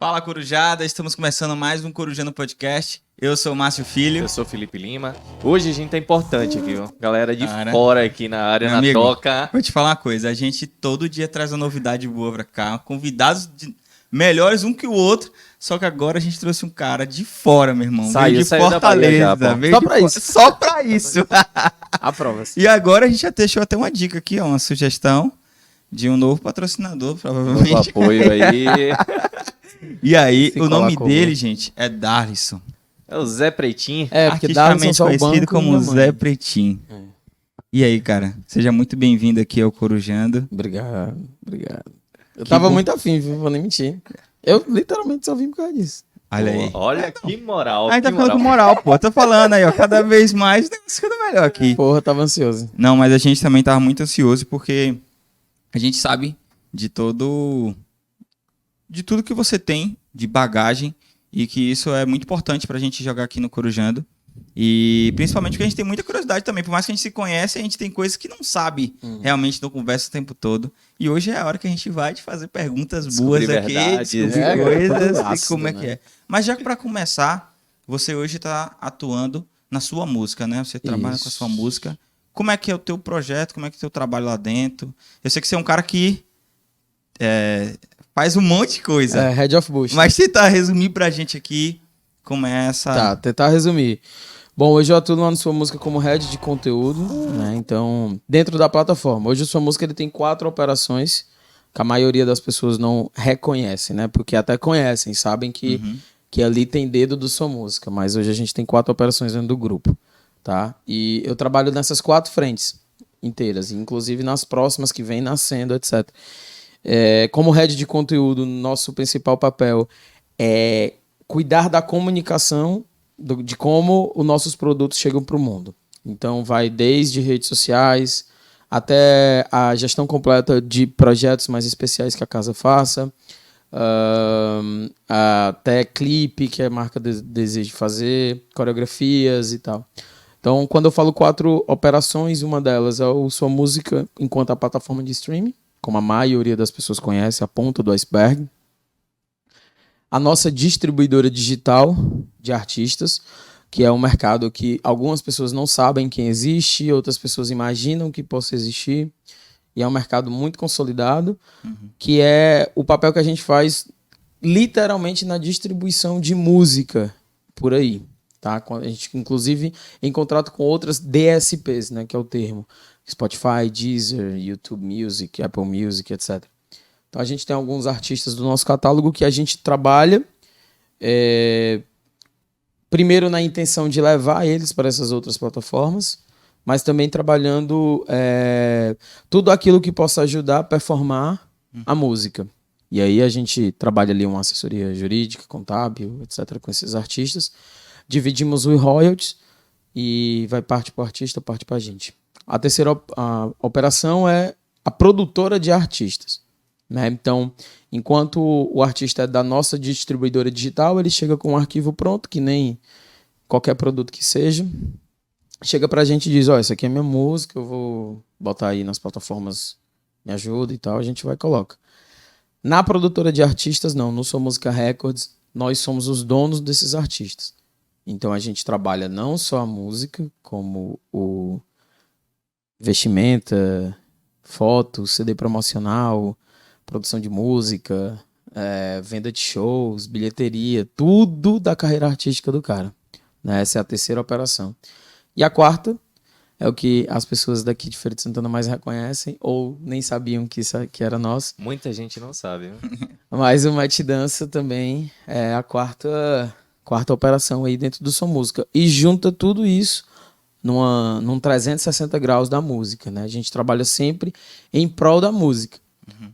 Fala, Corujada, estamos começando mais um Corujando Podcast. Eu sou o Márcio Filho. Eu sou o Felipe Lima. Hoje a gente tá importante aqui, ó. Galera de Cara, fora aqui na área, meu na amigo, toca. vou te falar uma coisa, a gente todo dia traz uma novidade boa pra cá, convidados melhores um que o outro, só que agora a gente trouxe um cara de fora, meu irmão. Veio de Fortaleza, só pra isso. Só pra isso. Aprova-se. E agora a gente já deixou até uma dica aqui, ó, uma sugestão de um novo patrocinador, provavelmente. Novo apoio aí. E aí, Se o nome colocou. dele, gente, é Darlisson. É o Zé Pretinho. É, porque Darlisson Artisticamente só o conhecido banco como e a mãe. Zé Pretinho. É. E aí, cara, seja muito bem-vindo aqui ao Corujando. Obrigado. Eu Que tava bom. muito afim, viu? Vou nem mentir. Eu literalmente só vim por causa disso. Olha aí. Olha que moral. Aí tá que ficando com moral, pô. Tô falando aí, ó. Cada vez mais o negócio ficando melhor aqui. Porra, tava ansioso. Não, mas a gente também tava muito ansioso porque a gente sabe de tudo que você tem de bagagem e que isso é muito importante pra gente jogar aqui no Corujando. E principalmente porque a gente tem muita curiosidade também. Por mais que a gente se conhece, a gente tem coisas que não sabe realmente, não conversa o tempo todo. E hoje é a hora que a gente vai te fazer perguntas Descobrir boas aqui, verdades, descobrir né? coisas Tudo e ácido, como é que né? é. Mas já que pra começar, você hoje tá atuando na sua música, né? Você trabalha com a sua Isso. música. Como é que é o teu projeto? Como é que é o teu trabalho lá dentro? Eu sei que você é um cara que faz um monte de coisa. É, Head of Bush. Mas tentar resumir pra gente aqui como é essa... Tá, tentar resumir. Bom, hoje eu atuo lá no Sua Música como Head de conteúdo, né? Então, dentro da plataforma. Hoje o Sua Música ele tem 4 operações que a maioria das pessoas não reconhece, né? Porque até conhecem, sabem que ali tem dedo do Sua Música. Mas hoje a gente tem 4 operações dentro do grupo, tá? E eu trabalho nessas 4 frentes inteiras, inclusive nas próximas que vem nascendo, etc. Como head de conteúdo, nosso principal papel é cuidar da comunicação de como os nossos produtos chegam para o mundo. Então, vai desde redes sociais até a gestão completa de projetos mais especiais que a casa faça, até clipe que a marca deseja fazer, coreografias e tal. Então, quando eu falo 4 operações, uma delas é o Sua Música enquanto a plataforma de streaming, como a maioria das pessoas conhece, a ponta do iceberg. A nossa distribuidora digital de artistas, que é um mercado que algumas pessoas não sabem que existe, outras pessoas imaginam que possa existir, e é um mercado muito consolidado, que é o papel que a gente faz literalmente na distribuição de música por aí. Tá? A gente, inclusive, em contrato com outras DSPs, né, que é o termo. Spotify, Deezer, YouTube Music, Apple Music, etc. Então a gente tem alguns artistas do nosso catálogo que a gente trabalha primeiro na intenção de levar eles para essas outras plataformas, mas também trabalhando tudo aquilo que possa ajudar a performar a música. E aí a gente trabalha ali uma assessoria jurídica, contábil, etc. com esses artistas. Dividimos os royalties e vai parte para o artista, parte para a gente. A terceira operação é a produtora de artistas, né? Então, enquanto o artista é da nossa distribuidora digital, ele chega com um arquivo pronto, que nem qualquer produto que seja. Chega pra gente e diz, essa aqui é minha música, eu vou botar aí nas plataformas, me ajuda e tal, a gente vai e coloca. Na produtora de artistas, não, no Sua Música Records, nós somos os donos desses artistas. Então, a gente trabalha não só a música, como o vestimenta, foto, CD promocional, produção de música, venda de shows, bilheteria, tudo da carreira artística do cara. Né? Essa é a terceira operação. E a quarta é o que as pessoas daqui de Feira de Santana mais reconhecem ou nem sabiam que era nosso. Muita gente não sabe, viu? Mas o Match Dança também é a quarta operação aí dentro do Sua Música. E junta tudo isso num 360 graus da música, né? A gente trabalha sempre em prol da música.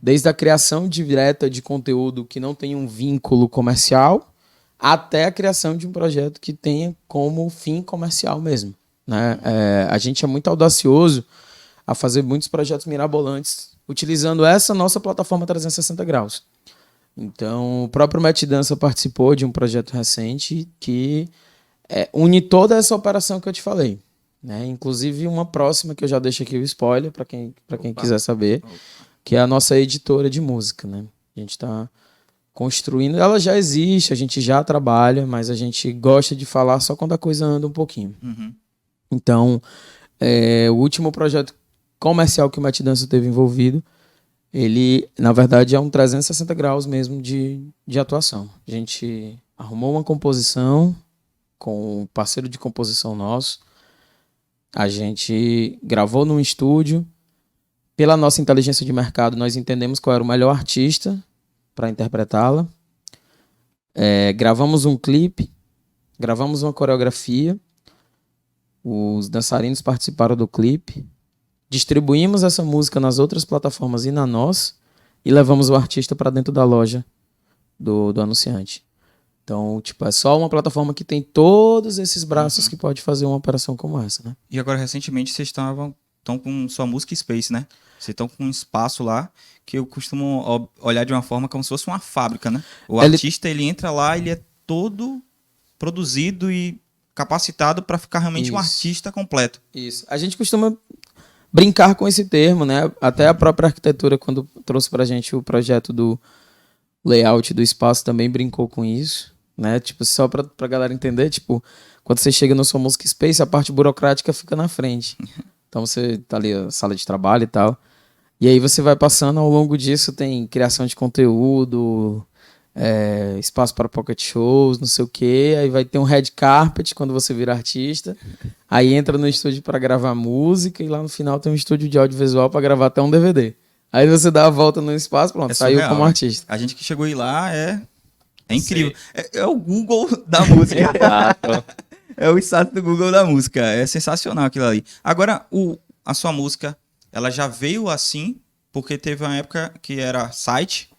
Desde a criação direta de conteúdo que não tem um vínculo comercial até a criação de um projeto que tenha como fim comercial mesmo, né? A gente é muito audacioso a fazer muitos projetos mirabolantes utilizando essa nossa plataforma 360 graus. Então, o próprio Match Dança participou de um projeto recente que une toda essa operação que eu te falei. Né? Inclusive uma próxima que eu já deixo aqui o spoiler para quem quiser saber, que é a nossa editora de música. Né? A gente está construindo. Ela já existe, a gente já trabalha, mas a gente gosta de falar só quando a coisa anda um pouquinho. Uhum. Então, o último projeto comercial que o Mad Dança teve envolvido, ele, na verdade, é um 360 graus mesmo de atuação. A gente arrumou uma composição com um parceiro de composição nosso. A gente gravou num estúdio. Pela nossa inteligência de mercado, nós entendemos qual era o melhor artista para interpretá-la. Gravamos um clipe, gravamos uma coreografia. Os dançarinos participaram do clipe. Distribuímos essa música nas outras plataformas e na nossa. E levamos o artista para dentro da loja do anunciante. Então, tipo, é só uma plataforma que tem todos esses braços que pode fazer uma operação como essa, né? E agora, recentemente, vocês estão com sua música Space, né? Vocês estão com um espaço lá que eu costumo olhar de uma forma como se fosse uma fábrica, né? O artista, ele entra lá, ele é todo produzido e capacitado para ficar realmente um artista completo. Isso. A gente costuma brincar com esse termo, né? Até a própria arquitetura, quando trouxe pra gente o projeto do layout do espaço, também brincou com isso, né? Tipo, só pra galera entender, tipo, quando você chega na sua música Space, a parte burocrática fica na frente. Então você tá ali, a sala de trabalho e tal. E aí você vai passando, ao longo disso tem criação de conteúdo, espaço para pocket shows, não sei o quê. Aí vai ter um red carpet quando você vira artista. Aí entra no estúdio para gravar música e lá no final tem um estúdio de audiovisual para gravar até um DVD. Aí você dá a volta no espaço, pronto, saiu como artista. A gente que chegou aí lá é incrível. É o Google da música. É o status do Google da música. É sensacional aquilo ali. Agora, a sua música, ela já veio assim, porque teve uma época que era site,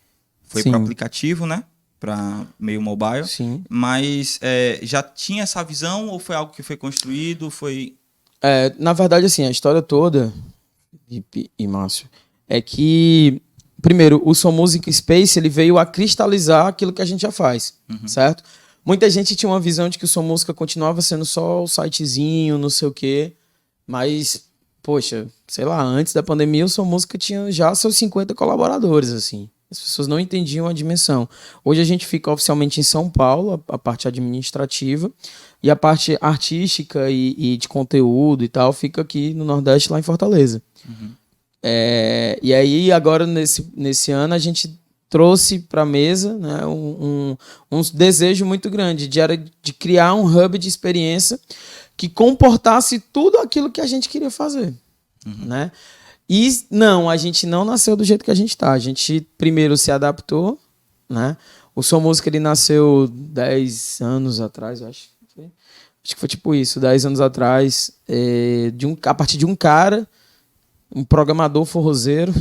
foi para aplicativo, né? Para meio mobile. Sim. Mas já tinha essa visão ou foi algo que foi construído? Na verdade, assim, a história toda, e Márcio, é que, primeiro, o Som Música Space, ele veio a cristalizar aquilo que a gente já faz, certo? Muita gente tinha uma visão de que o Som Música continuava sendo só o sitezinho, não sei o quê, mas, poxa, sei lá, antes da pandemia o Som Música tinha já seus 50 colaboradores, assim. As pessoas não entendiam a dimensão. Hoje a gente fica oficialmente em São Paulo, a parte administrativa, e a parte artística e de conteúdo e tal fica aqui no Nordeste, lá em Fortaleza. E aí, agora, nesse ano, a gente trouxe para a mesa, né, um desejo muito grande de criar um hub de experiência que comportasse tudo aquilo que a gente queria fazer. Né? E não, a gente não nasceu do jeito que a gente está. A gente primeiro se adaptou, né? O Som Música, ele nasceu 10 anos atrás, eu acho. Acho que foi tipo isso, 10 anos atrás, a partir de um cara, um programador forrozeiro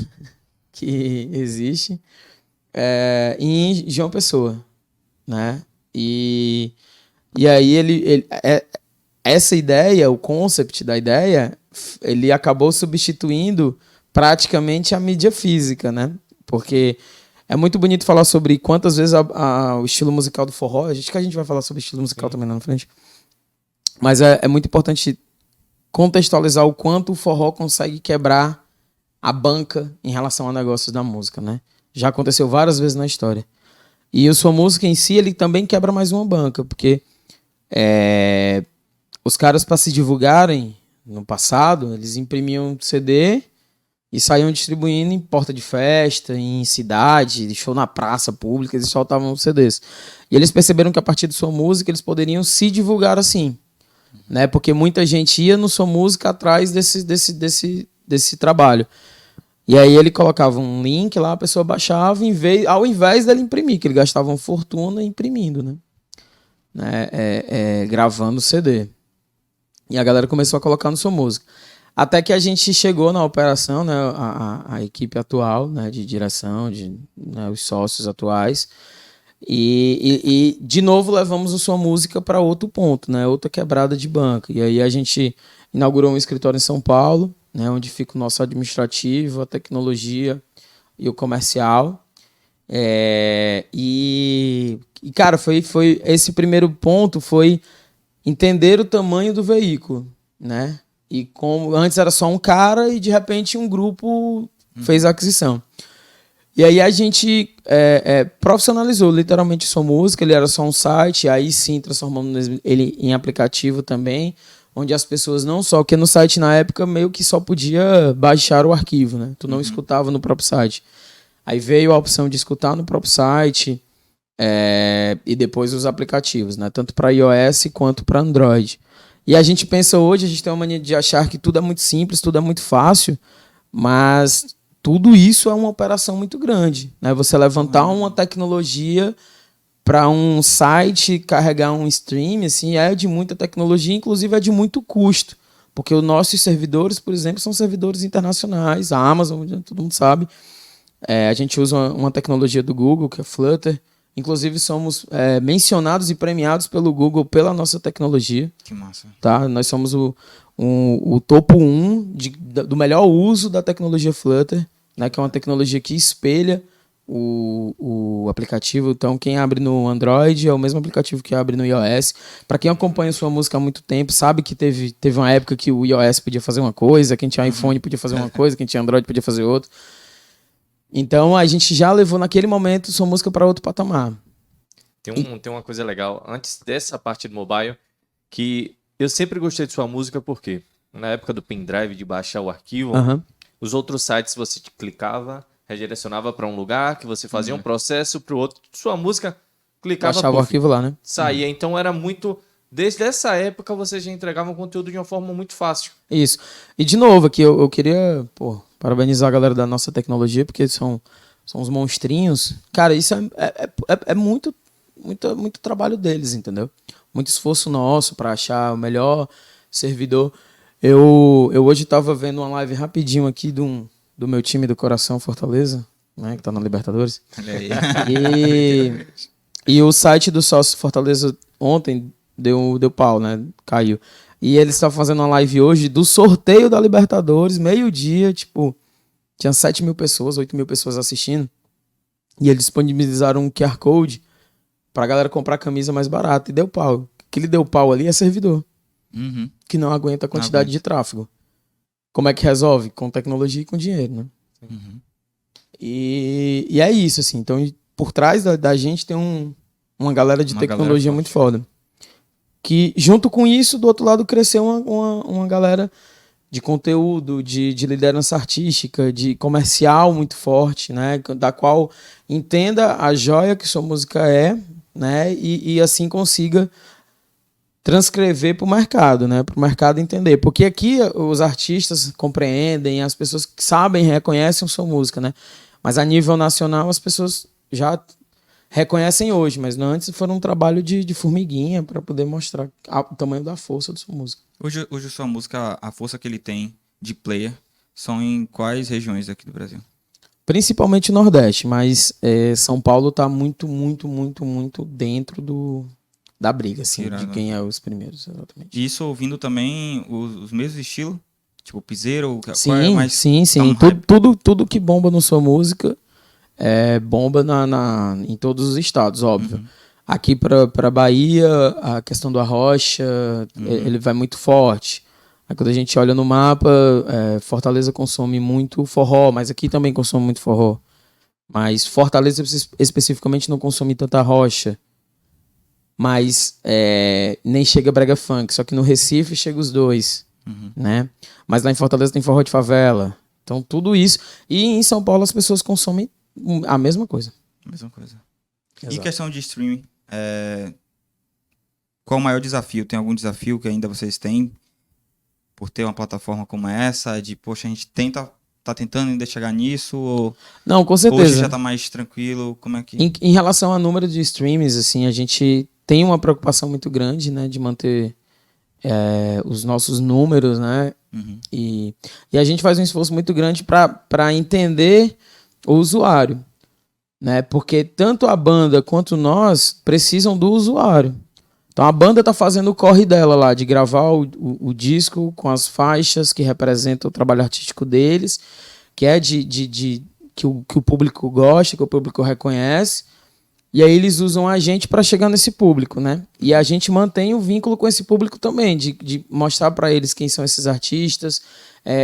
que existe, em João Pessoa, né? E aí essa ideia, o concept da ideia, ele acabou substituindo praticamente a mídia física, né? Porque é muito bonito falar sobre quantas vezes o estilo musical do forró, acho que a gente vai falar sobre estilo musical também lá na frente, mas é muito importante contextualizar o quanto o forró consegue quebrar a banca em relação a negócios da música, né? Já aconteceu várias vezes na história. E a sua música em si, ele também quebra mais uma banca, porque os caras, para se divulgarem no passado, eles imprimiam CD e saíam distribuindo em porta de festa, em cidade, show na praça pública, eles soltavam CDs. E eles perceberam que a partir de sua música eles poderiam se divulgar assim, né? Porque muita gente ia no sua música atrás desse trabalho. E aí ele colocava um link lá, a pessoa baixava, ao invés dele imprimir, que ele gastava uma fortuna imprimindo, né? Gravando CD. E a galera começou a colocar no sua música. Até que a gente chegou na operação, né, a equipe atual, né, de direção, os sócios atuais, e de novo levamos a sua música para outro ponto, né, outra quebrada de banca. E aí a gente inaugurou um escritório em São Paulo, né, onde fica o nosso administrativo, a tecnologia e o comercial. Cara, foi esse primeiro ponto foi entender o tamanho do veículo, né? E como antes era só um cara e de repente um grupo fez a aquisição. E aí a gente profissionalizou literalmente sua música, ele era só um site, aí sim transformamos ele em aplicativo também, onde as pessoas não só, porque no site na época meio que só podia baixar o arquivo, né? Tu não escutava no próprio site. Aí veio a opção de escutar no próprio site e depois os aplicativos, né? Tanto para iOS quanto para Android. E a gente pensa hoje, a gente tem uma mania de achar que tudo é muito simples, tudo é muito fácil, mas tudo isso é uma operação muito grande, né? Você levantar uma tecnologia para um site, carregar um stream, assim, é de muita tecnologia, inclusive é de muito custo, porque os nossos servidores, por exemplo, são servidores internacionais, a Amazon, todo mundo sabe. A gente usa uma tecnologia do Google, que é Flutter. Inclusive, somos mencionados e premiados pelo Google pela nossa tecnologia. Que massa. Tá? Nós somos o topo 1 do melhor uso da tecnologia Flutter, né? Que é uma tecnologia que espelha o aplicativo. Então, quem abre no Android é o mesmo aplicativo que abre no iOS. Para quem acompanha sua música há muito tempo, sabe que teve uma época que o iOS podia fazer uma coisa, quem tinha iPhone podia fazer uma coisa, quem tinha Android podia fazer outra. Então, a gente já levou naquele momento sua música para outro patamar. Tem uma coisa legal, antes dessa parte do mobile, que eu sempre gostei de sua música, porque na época do pendrive, de baixar o arquivo, os outros sites você clicava, redirecionava para um lugar, que você fazia um processo para o outro, sua música clicava, baixava o arquivo lá, né? Saía, então era muito... Desde essa época você já entregava um conteúdo de uma forma muito fácil. Isso. E de novo aqui, eu queria parabenizar a galera da nossa tecnologia, porque são uns monstrinhos. Cara, isso é muito trabalho deles, entendeu? Muito esforço nosso para achar o melhor servidor. Eu hoje estava vendo uma live rapidinho aqui do meu time do Coração Fortaleza, né, que tá na Libertadores. Olha aí. E o site do Sócio Fortaleza ontem deu pau, né? Caiu. E eles estavam fazendo uma live hoje do sorteio da Libertadores, meio-dia, tipo, tinha 7 mil pessoas, 8 mil pessoas assistindo. E eles disponibilizaram um QR Code pra galera comprar camisa mais barata. E deu pau. O que ele deu pau ali é servidor. Que não aguenta a quantidade de tráfego. Como é que resolve? Com tecnologia e com dinheiro, né? E é isso, assim. Então, por trás da gente tem uma galera de tecnologia muito foda. Que, junto com isso, do outro lado, cresceu uma galera de conteúdo, de liderança artística, de comercial muito forte, né? Da qual entenda a joia que sua música é, né? E assim consiga transcrever para o mercado, né? Para o mercado entender. Porque aqui os artistas compreendem, as pessoas que sabem, reconhecem sua música, né? Mas a nível nacional as pessoas já reconhecem hoje, mas não antes foram um trabalho de formiguinha para poder mostrar o tamanho da força da sua música. Hoje sua música, a força que ele tem de player, são em quais regiões aqui do Brasil? Principalmente o Nordeste, mas São Paulo tá muito dentro da briga, assim, de quem é os primeiros, exatamente. E isso ouvindo também os mesmos estilos? Tipo, piseiro? Sim. Tudo que bomba na sua música bomba em todos os estados, óbvio. Aqui para Bahia, a questão do arrocha, ele vai muito forte. Aí quando a gente olha no mapa, Fortaleza consome muito forró, mas aqui também consome muito forró. Mas Fortaleza especificamente não consome tanta arrocha. Mas nem chega brega funk, só que no Recife chega os dois, né? Mas lá em Fortaleza tem forró de favela. Então tudo isso. E em São Paulo as pessoas consomem a mesma coisa. Exato. Em questão de streaming, qual o maior desafio? Tem algum desafio que ainda vocês têm por ter uma plataforma como essa? De, poxa, a gente tá tentando ainda chegar nisso? Ou não, com certeza. Hoje já tá mais tranquilo? Como é que... Em relação ao número de streams, assim, a gente tem uma preocupação muito grande, né, de manter os nossos números, né? E a gente faz um esforço muito grande para entender o usuário, né? Porque tanto a banda quanto nós precisam do usuário. Então a banda tá fazendo o corre dela lá, de gravar o disco com as faixas que representam o trabalho artístico deles, que é que o público gosta, que o público reconhece. E aí eles usam a gente para chegar nesse público, né? E a gente mantém o vínculo com esse público também, de mostrar para eles quem são esses artistas,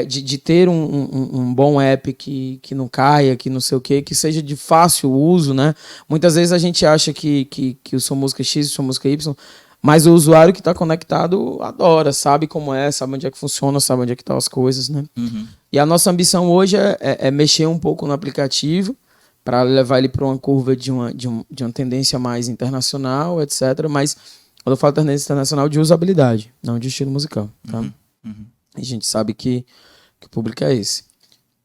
de ter um bom app que não caia, que não sei o quê, que seja de fácil uso, né? Muitas vezes a gente acha que o Sua Música X e o Sua Música Y, mas o usuário que está conectado adora, sabe como é, sabe onde é que funciona, sabe onde é que estão as coisas, né? Uhum. E a nossa ambição hoje é mexer um pouco no aplicativo para levar ele para uma curva de uma tendência mais internacional, etc. Mas quando eu falo tendência internacional, de usabilidade, não de estilo musical, tá? Uhum. A gente sabe que o público é esse.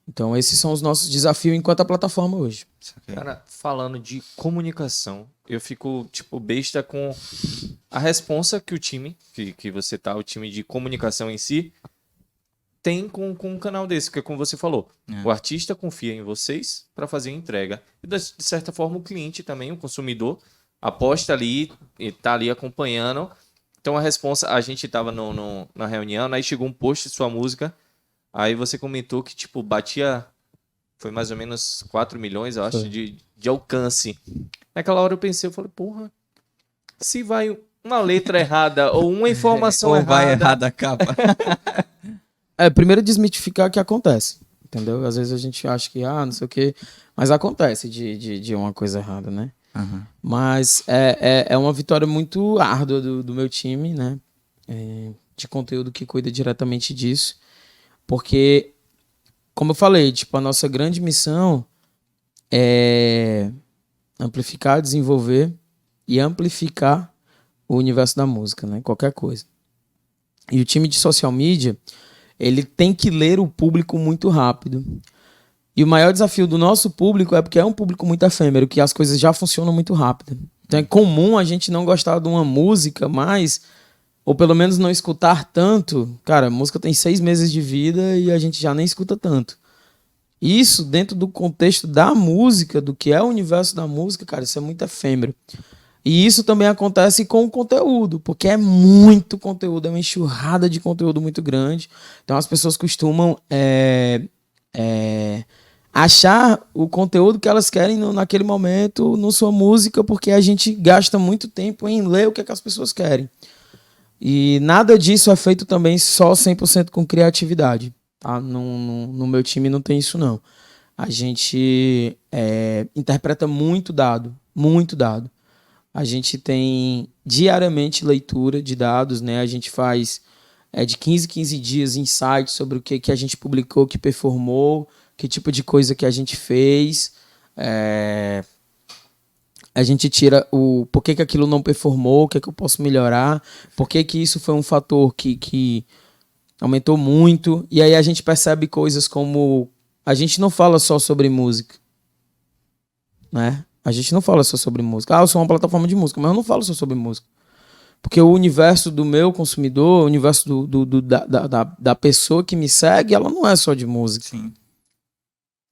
Então esses são os nossos desafios enquanto a plataforma hoje. Cara, falando de comunicação, eu fico, tipo, besta com a responsa que o time, que você tá, o time de comunicação em si, tem com um canal desse, porque como você falou, o artista confia em vocês para fazer a entrega. E de certa forma o cliente também, o consumidor, aposta ali e tá ali acompanhando. Então a responsa, a gente tava na reunião, aí chegou um post de sua música, aí você comentou que, tipo, batia, foi mais ou menos 4 milhões, eu acho, de alcance. Naquela hora eu pensei, eu falei, porra, se vai uma letra errada ou uma informação Ou errada... vai errada a capa. Primeiro desmitificar que acontece, entendeu? Às vezes a gente acha que, não sei o quê, mas acontece de uma coisa errada, né? Uhum. Mas é uma vitória muito árdua do meu time, né? De conteúdo que cuida diretamente disso. Porque, como eu falei, tipo, a nossa grande missão é amplificar, desenvolver e amplificar o universo da música, né? Qualquer coisa. E o time de social media, ele tem que ler o público muito rápido. E o maior desafio do nosso público é porque é um público muito efêmero, que as coisas já funcionam muito rápido. Então é comum a gente não gostar de uma música mais, ou pelo menos não escutar tanto. Cara, a música tem 6 meses de vida e a gente já nem escuta tanto. Isso dentro do contexto da música, do que é o universo da música, cara, isso é muito efêmero. E isso também acontece com o conteúdo, porque é muito conteúdo, é uma enxurrada de conteúdo muito grande. Então as pessoas costumam achar o conteúdo que elas querem naquele momento, na sua música, porque a gente gasta muito tempo em ler o que as pessoas querem. E nada disso é feito também só 100% com criatividade. Tá? No meu time não tem isso, não. A gente interpreta muito dado, muito dado. A gente tem diariamente leitura de dados, né? A gente faz de 15 dias insights sobre o que a gente publicou, que performou, que tipo de coisa que a gente fez. A gente tira o por que aquilo não performou, o que eu posso melhorar, por que isso foi um fator que aumentou muito. E aí a gente percebe coisas como... A gente não fala só sobre música, né? A gente não fala só sobre música. Eu sou uma plataforma de música, mas eu não falo só sobre música. Porque o universo do meu consumidor, o universo da pessoa que me segue, ela não é só de música. Sim.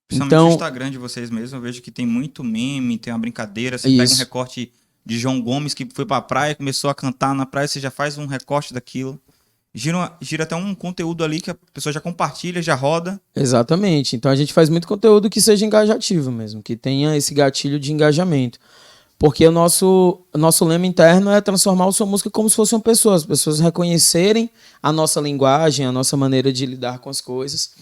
Principalmente Então, no Instagram de vocês mesmo, eu vejo que tem muito meme, tem uma brincadeira. Você isso. pega um recorte de João Gomes que foi pra praia, começou a cantar na praia, você já faz um recorte daquilo. Gira até um conteúdo ali que a pessoa já compartilha, já roda. Exatamente. Então a gente faz muito conteúdo que seja engajativo mesmo, que tenha esse gatilho de engajamento. Porque o nosso lema interno é transformar a sua música como se fosse uma pessoa. As pessoas reconhecerem a nossa linguagem, a nossa maneira de lidar com as coisas.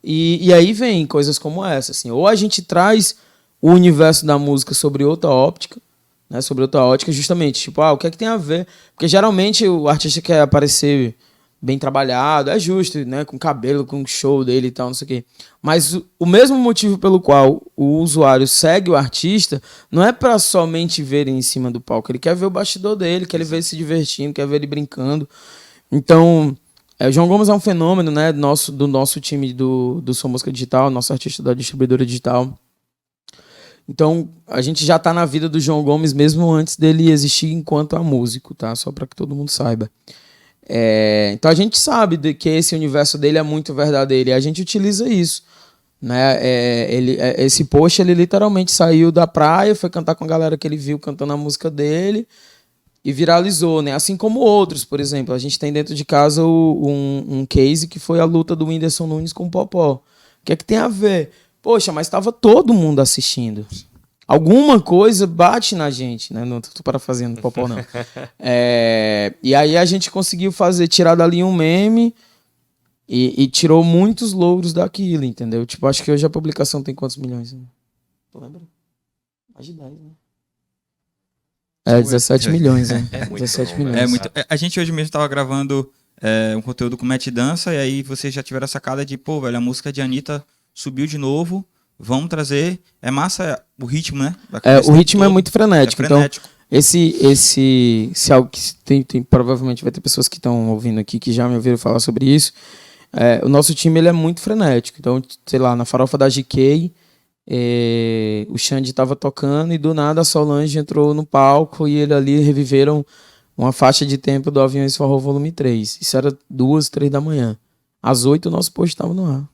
E aí vem coisas como essa. Assim, ou a gente traz o universo da música sobre outra óptica, né, sobre outra ótica, justamente. Tipo, o que é que tem a ver? Porque geralmente o artista quer aparecer bem trabalhado, é justo, né? Com cabelo, com o show dele e tal, não sei o quê. Mas o mesmo motivo pelo qual o usuário segue o artista não é para somente ver em cima do palco. Ele quer ver o bastidor dele, quer ver ele se divertindo, quer ver ele brincando. Então, o João Gomes é um fenômeno, né? Do nosso time do Sua Música Digital, nosso artista da distribuidora digital. Então, a gente já tá na vida do João Gomes mesmo antes dele existir enquanto músico, tá? Só para que todo mundo saiba. Então a gente sabe que esse universo dele é muito verdadeiro e a gente utiliza isso, né? Esse post ele literalmente saiu da praia, foi cantar com a galera que ele viu cantando a música dele e viralizou, né? Assim como outros, por exemplo, a gente tem dentro de casa um case que foi a luta do Whindersson Nunes com o Popó. O que é que tem a ver? Poxa, mas estava todo mundo assistindo. alguma coisa bate na gente, né? Não tô parafraseando o Popó, não. E aí a gente conseguiu tirar dali um meme e tirou muitos louros daquilo, entendeu? Tipo, acho que hoje a publicação tem quantos milhões? Né? Tu lembra? Mais de 10, né? 17 milhões, né? É muito 17 bom, milhões. É muito. A gente hoje mesmo tava gravando um conteúdo com Matt Dança, e aí vocês já tiveram a sacada de, pô, velho, a música de Anitta subiu de novo, vamos trazer. É massa o ritmo, né? O ritmo é muito frenético. frenético. Então, se algo que provavelmente vai ter pessoas que estão ouvindo aqui que já me ouviram falar sobre isso. O nosso time ele é muito frenético. Então, sei lá, na farofa da GK, o Xande estava tocando e do nada a Solange entrou no palco e ele ali reviveram uma faixa de tempo do Aviões Forró Volume 3. Isso era 2, 3 da manhã. Às 8 o nosso post estava no ar.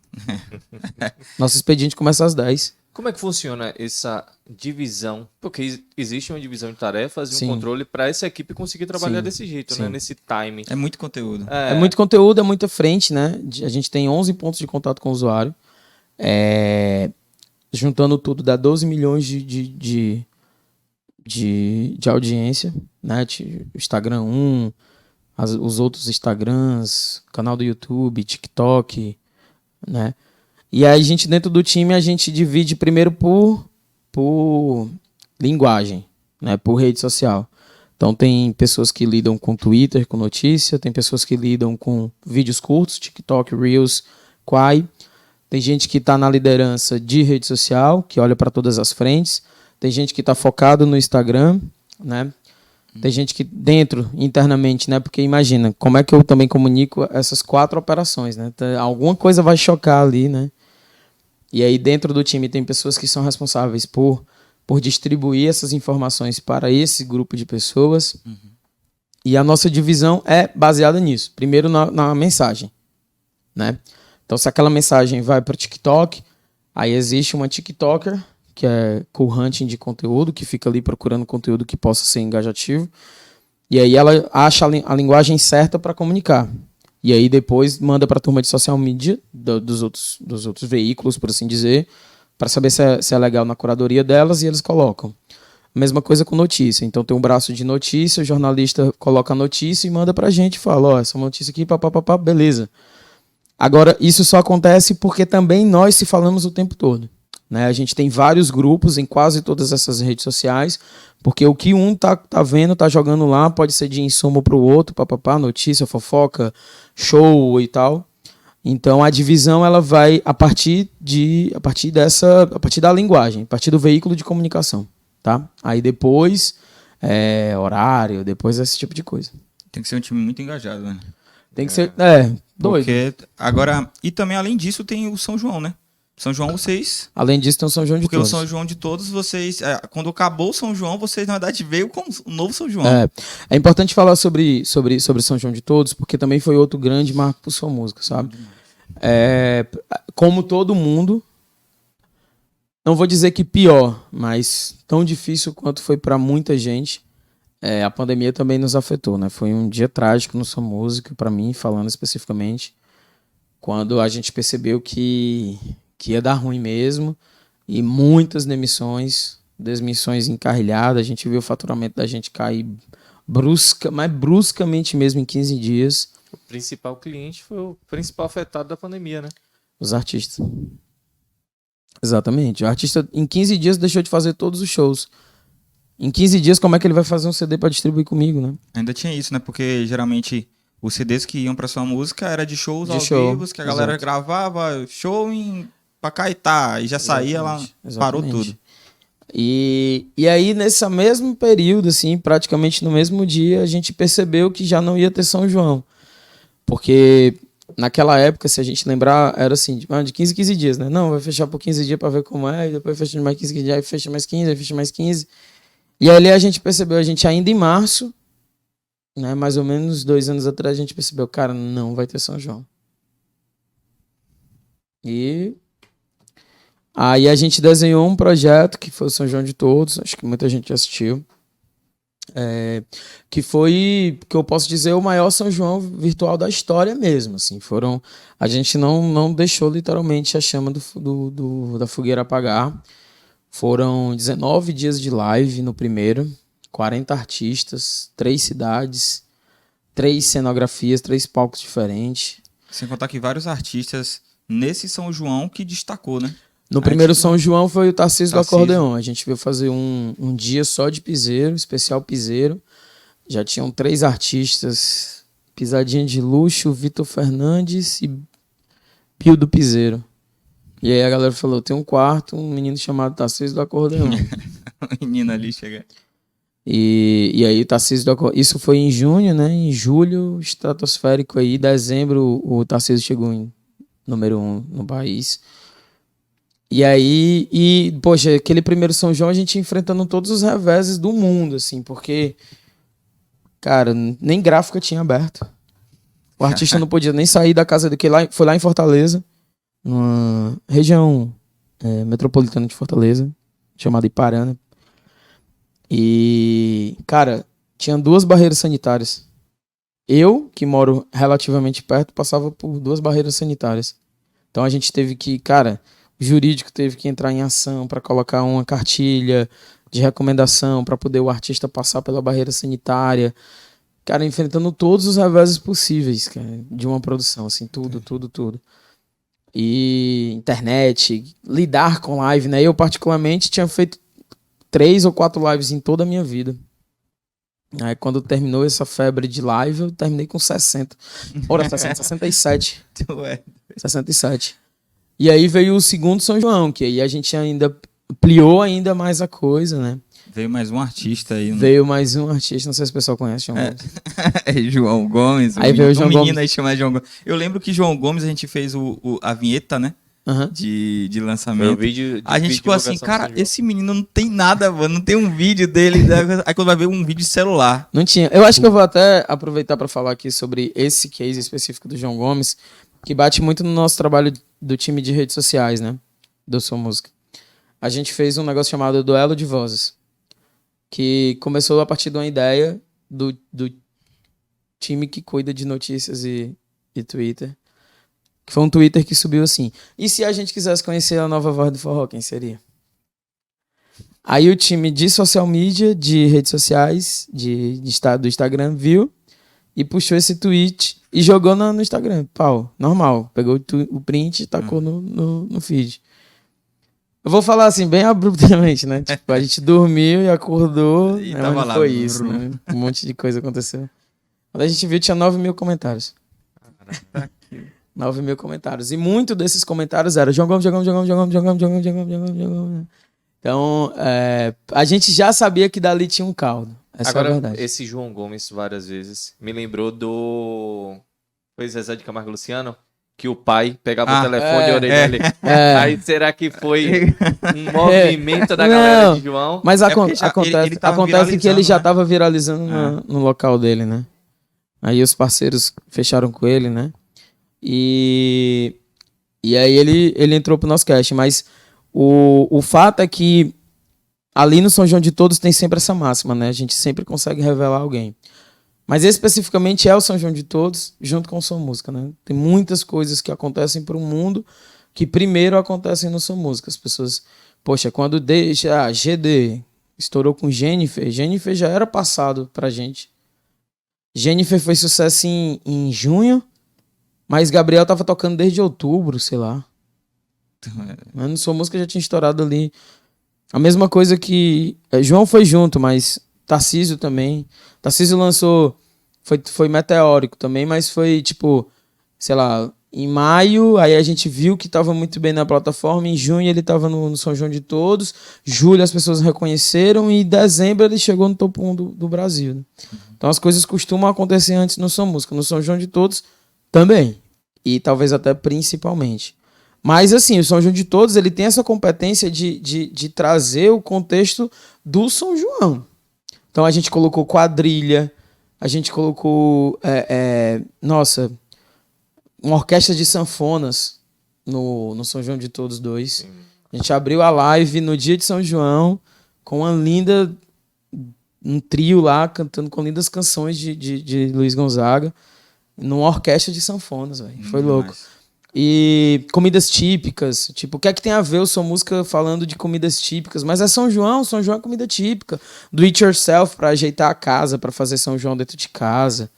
Nosso expediente começa às 10. Como é que funciona essa divisão? Porque existe uma divisão de tarefas e um Sim. controle para essa equipe conseguir trabalhar Sim. desse jeito, Sim. né? Nesse time. É muito conteúdo. É muito conteúdo, é muita frente, né? A gente tem 11 pontos de contato com o usuário. Juntando tudo, dá 12 milhões de audiência, né? Instagram 1, os outros Instagrams, canal do YouTube, TikTok, né? E aí a gente, dentro do time, a gente divide primeiro por linguagem, né? Por rede social. Então tem pessoas que lidam com Twitter, com notícia, tem pessoas que lidam com vídeos curtos, TikTok, Reels, Quai. Tem gente que está na liderança de rede social, que olha para todas as frentes. Tem gente que está focado no Instagram, né? Tem gente que dentro, internamente, né? Porque imagina, como é que eu também comunico essas 4 operações, né? Alguma coisa vai chocar ali, né? E aí dentro do time tem pessoas que são responsáveis por distribuir essas informações para esse grupo de pessoas. E a nossa divisão é baseada nisso. Primeiro na mensagem, né? Então, se aquela mensagem vai para o TikTok, aí existe uma TikToker, que é cool hunting de conteúdo, que fica ali procurando conteúdo que possa ser engajativo. E aí ela acha a linguagem certa para comunicar. E aí depois manda para a turma de social media dos outros veículos, por assim dizer, para saber se é legal na curadoria delas, e eles colocam. Mesma coisa com notícia. Então tem um braço de notícia, o jornalista coloca a notícia e manda para a gente e fala, essa notícia aqui, papapá, beleza. Agora, isso só acontece porque também nós se falamos o tempo todo, né? A gente tem vários grupos em quase todas essas redes sociais, porque o que um tá vendo, tá jogando lá, pode ser de insumo para o outro, papapá, notícia, fofoca, show e tal. Então a divisão ela vai a partir da linguagem, a partir do veículo de comunicação, tá? Aí depois horário, depois esse tipo de coisa. Tem que ser um time muito engajado, né? Tem que ser doido. Porque agora, e também além disso tem o São João, né? São João vocês... Além disso tem o São João de todos. Porque o São João de todos vocês... quando acabou o São João, vocês na verdade veio com o novo São João. É importante falar sobre São João de todos, porque também foi outro grande marco por sua música, sabe? Como todo mundo, não vou dizer que pior, mas tão difícil quanto foi para muita gente, a pandemia também nos afetou, né? Foi um dia trágico na sua música, para mim, falando especificamente, quando a gente percebeu que ia dar ruim mesmo, e muitas desmissões encarrilhadas, a gente viu o faturamento da gente cair mas bruscamente mesmo em 15 dias. O principal cliente foi o principal afetado da pandemia, né? Os artistas. Exatamente. O artista, em 15 dias, deixou de fazer todos os shows. Em 15 dias, como é que ele vai fazer um CD para distribuir comigo, né? Ainda tinha isso, né? Porque geralmente os CDs que iam pra sua música era de shows ao vivo, que a galera gravava show pra Caetá e já saía lá, parou tudo. E aí, nesse mesmo período, assim, praticamente no mesmo dia, a gente percebeu que já não ia ter São João. Porque naquela época, se a gente lembrar, era assim, de 15 em 15 dias, né? Não, vai fechar por 15 dias para ver como é, e depois fecha mais 15 dias, aí fecha mais 15, aí fecha mais 15. E ali a gente percebeu, a gente ainda em março, né, mais ou menos 2 anos atrás, a gente percebeu, cara, não vai ter São João. E aí a gente desenhou um projeto que foi o São João de Todos, acho que muita gente assistiu. Que foi, que eu posso dizer, o maior São João virtual da história mesmo, assim, a gente não deixou literalmente a chama da fogueira apagar, Foram 19 dias de live no primeiro, 40 artistas, 3 cidades, 3 cenografias, 3 palcos diferentes. Sem contar que vários artistas nesse São João que destacou, né? No primeiro São João foi o Tarcísio do Acordeon. A gente veio fazer um dia só de piseiro, especial piseiro. Já tinham 3 artistas, Pisadinha de Luxo, Vitor Fernandes e Pio do Piseiro. E aí a galera falou, tem um quarto, um menino chamado Tarcísio do Acordeon. O menino ali chega. E aí o Tarcísio do Acordeon... Isso foi em junho, né? Em julho, estratosférico aí. Em dezembro, o Tarcísio chegou em número 1 no país. E aí, poxa, aquele primeiro São João a gente enfrentando todos os reveses do mundo, assim, porque, cara, nem gráfica tinha aberto. O artista não podia nem sair da casa dele, foi lá em Fortaleza, numa região metropolitana de Fortaleza, chamada Iparana. E, cara, tinha 2 barreiras sanitárias. Eu, que moro relativamente perto, passava por 2 barreiras sanitárias. Então a gente teve que, cara... O jurídico teve que entrar em ação para colocar uma cartilha de recomendação para poder o artista passar pela barreira sanitária. Cara, enfrentando todos os reveses possíveis, cara, de uma produção, assim, tudo. E internet, lidar com live, né? Eu, particularmente, tinha feito 3 ou 4 lives em toda a minha vida. Aí, quando terminou essa febre de live, eu terminei com 60. Ora, 67. 67. E aí veio o segundo São João, que aí a gente ainda ampliou ainda mais a coisa, né? Veio mais um artista aí. Veio mais um artista, não sei se o pessoal conhece João Gomes. João Gomes. Aí veio o João Gomes. Aí chama João Gomes. Eu lembro que João Gomes a gente fez a vinheta, né? De lançamento. A gente ficou assim, cara, esse menino não tem nada, mano, não tem um vídeo dele. Aí quando vai ver um vídeo de celular. Não tinha. Eu acho que eu vou até aproveitar para falar aqui sobre esse case específico do João Gomes, que bate muito no nosso trabalho do time de redes sociais, né? Do Sua Música. A gente fez um negócio chamado Duelo de Vozes, que começou a partir de uma ideia do time que cuida de notícias e Twitter. Que foi um Twitter que subiu assim. E se a gente quisesse conhecer a nova voz do forró, quem seria? Aí o time de social media, de redes sociais, do Instagram, viu e puxou esse tweet e jogou no Instagram. Pau, normal. Pegou o print e tacou no feed. Eu vou falar assim, bem abruptamente, né? Tipo, a gente dormiu e acordou. E né? tava Mas lá. foi isso, né? Um monte de coisa aconteceu. Quando a gente viu, tinha 9 mil comentários. 9 mil comentários. E muito desses comentários era João Gomes. Então, a gente já sabia que dali tinha um caldo. Essa Agora, é a verdade. esse João Gomes, várias vezes, me lembrou do... Foi Zezé de Camargo e Luciano? Que o pai pegava o telefone e a orelha dele. Aí será que foi um movimento da galera de João? Mas acontece que ele já estava viralizando no local dele, né? Aí os parceiros fecharam com ele, né? E aí ele entrou pro nosso cast. Mas o fato é que ali no São João de Todos tem sempre essa máxima, né? A gente sempre consegue revelar alguém. Mas especificamente é o São João de Todos, junto com o Sua Música, né? Tem muitas coisas que acontecem pro mundo que primeiro acontecem no Sua Música. As pessoas... Poxa, quando GD estourou com Jennifer já era passado pra gente. Jennifer foi sucesso em junho, mas Gabriel tava tocando desde outubro, sei lá. Mas no Sua Música já tinha estourado ali. A mesma coisa que... João foi junto, mas Tarcísio também. Tarcísio lançou... Foi meteórico também, mas foi tipo... Sei lá, em maio, aí a gente viu que tava muito bem na plataforma. Em junho ele tava no São João de Todos. Julho as pessoas reconheceram. E em dezembro ele chegou no top 1 do Brasil. Né? Então as coisas costumam acontecer antes no Sua Música. No São João de Todos também. E talvez até principalmente. Mas assim, o São João de Todos, ele tem essa competência de trazer o contexto do São João. Então a gente colocou quadrilha, a gente colocou, uma orquestra de sanfonas no São João de Todos 2. A gente abriu a live no dia de São João com um trio lá, cantando com lindas canções de Luiz Gonzaga, numa orquestra de sanfonas, velho. Foi louco. E comidas típicas, tipo, o que é que tem a ver o Sua Música falando de comidas típicas? Mas é São João é comida típica. Do it yourself, pra ajeitar a casa, pra fazer São João dentro de casa.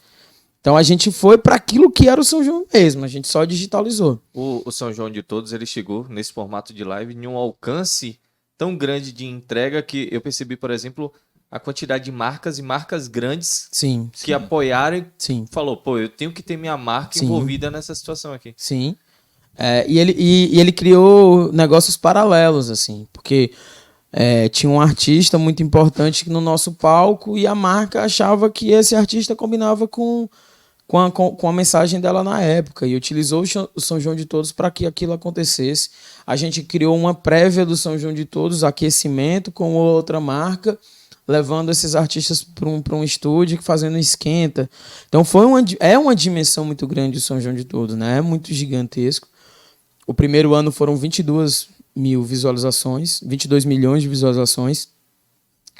Então a gente foi para aquilo que era o São João mesmo, a gente só digitalizou. O São João de Todos, ele chegou nesse formato de live em um alcance tão grande de entrega que eu percebi, por exemplo, a quantidade de marcas e marcas grandes que apoiaram e falou, pô, eu tenho que ter minha marca envolvida nessa situação aqui. Sim. E ele criou negócios paralelos, assim, porque tinha um artista muito importante no nosso palco e a marca achava que esse artista combinava com a mensagem dela na época e utilizou o São João de Todos para que aquilo acontecesse. A gente criou uma prévia do São João de Todos, aquecimento com outra marca, levando esses artistas para um estúdio, fazendo esquenta. Então é uma dimensão muito grande o São João de Todos, né? É muito gigantesco. O primeiro ano foram 22 mil visualizações, 22 milhões de visualizações.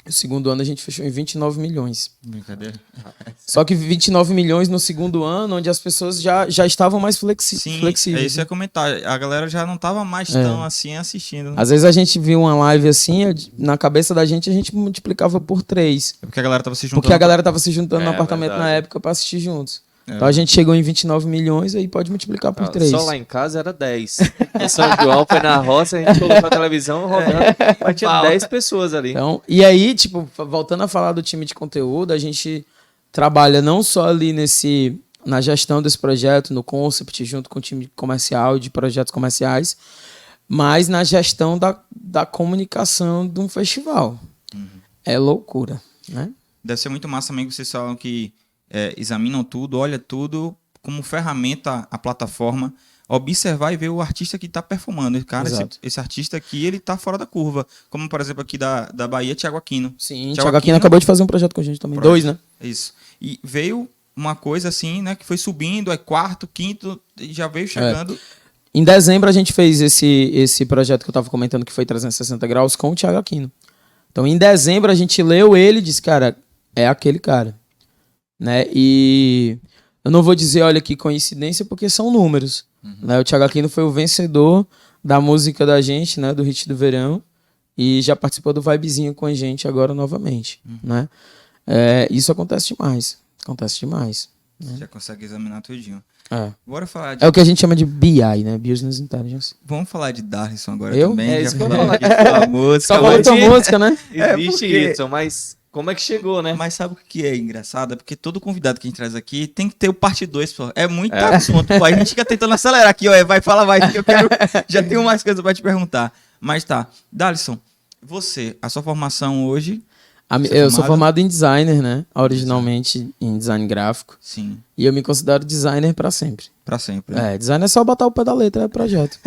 O segundo ano a gente fechou em 29 milhões. Brincadeira. Só que 29 milhões no segundo ano, onde as pessoas já estavam mais flexíveis. Sim, é isso que eu ia comentar. A galera já não estava mais tão assim assistindo. Às vezes a gente viu uma live assim, na cabeça da gente a gente multiplicava por 3. Porque a galera estava se juntando. Porque a galera estava se juntando no apartamento na época para assistir juntos. Então a gente chegou em 29 milhões, aí pode multiplicar por 3. Só lá em casa era 10. O São João foi na roça, a gente colocou a televisão rodando, mas tinha 10 pessoas ali. Então, e aí, tipo, voltando a falar do time de conteúdo, a gente trabalha não só ali na gestão desse projeto, no concept, junto com o time comercial, de projetos comerciais, mas na gestão da comunicação de um festival. É loucura, né? Deve ser muito massa também que vocês falam que examinam tudo, olha tudo como ferramenta a plataforma, observar e ver o artista que está performando. Cara, esse artista aqui, ele tá fora da curva. Como, por exemplo, aqui da Bahia, Thiago Aquino. Sim, Thiago Aquino acabou de fazer um projeto com a gente também. 2, né? Isso. E veio uma coisa assim, né, que foi subindo, quarto, quinto, e já veio chegando. Em dezembro a gente fez esse projeto que eu tava comentando, que foi 360 graus, com o Thiago Aquino. Então, em dezembro a gente leu ele e disse, cara, é aquele cara. Né? E eu não vou dizer, olha que coincidência, porque são números. Né? O Thiago Aquino foi o vencedor da música da gente, né? Do Hit do Verão, e já participou do Vibezinho com a gente agora novamente. Né? Isso acontece demais. Né? Já consegue examinar tudinho. Bora falar É o que a gente chama de BI, né? Business Intelligence. Vamos falar de Darlison agora eu? também. Isso que eu falar aqui da música. Só falou tua música, né? Existe isso, mas como é que chegou, né? Mas sabe o que é engraçado? É porque todo convidado que a gente traz aqui tem que ter o parte 2, pô. É muito assunto, pô. A gente fica tentando acelerar aqui, ó. Vai, que eu quero... Já tenho mais coisas pra te perguntar. Mas tá. Darlison, a sua formação hoje... Eu sou formado em designer, né? Originalmente em design gráfico. Sim. E eu me considero designer pra sempre. Pra sempre. Né? Designer é só botar o pé da letra, é projeto.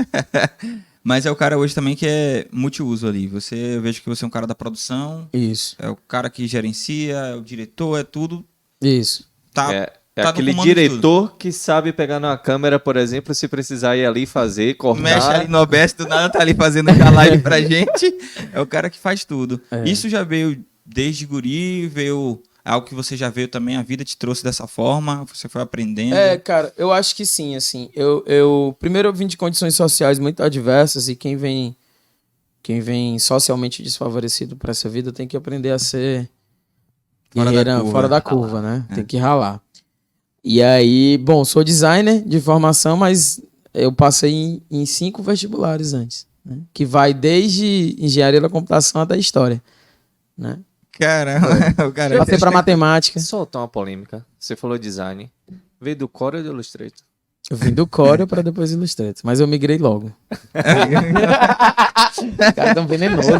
Mas é o cara hoje também que é multiuso ali. Eu vejo que você é um cara da produção. Isso. É o cara que gerencia, é o diretor, é tudo. Isso. Tá aquele diretor que sabe pegar numa câmera, por exemplo, se precisar ir ali fazer, cortar. Mexe ali no OBS, do nada tá ali fazendo a live pra gente. É o cara que faz tudo. Isso já veio desde guri, veio algo que você já veio também, a vida te trouxe dessa forma, você foi aprendendo? Cara, eu acho que sim, assim. Primeiro eu vim de condições sociais muito adversas e quem vem socialmente desfavorecido para essa vida tem que aprender a ser fora da curva, né? Tem que ralar. E aí, bom, sou designer de formação, mas eu passei em 5 vestibulares antes, né? Que vai desde engenharia da computação até história, né? Caramba, o cara... Passei pra matemática. Soltar uma polêmica. Você falou design. Veio do Corel ou do Illustrator? Eu vim do Corel pra depois Illustrator, mas eu migrei logo. Os caras tão venenosos.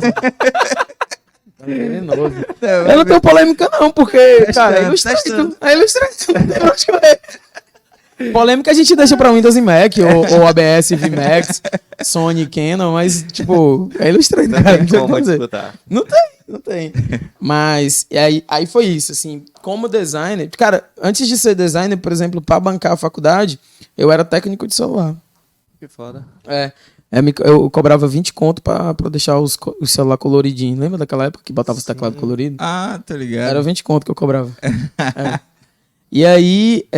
Eu não tenho polêmica não, porque, cara, é Illustrator. É Illustrator. Polêmica a gente deixa pra Windows e Mac, ou ABS, VMAX, Sony, Canon, mas, tipo, é Illustrator, cara. Não tem. Mas, aí foi isso, assim, como designer... Cara, antes de ser designer, por exemplo, pra bancar a faculdade, eu era técnico de celular. Que foda. Eu cobrava 20 conto pra deixar os celular coloridinho. Lembra daquela época que botava os teclados coloridos? Ah, tá ligado. Era 20 conto que eu cobrava. E aí,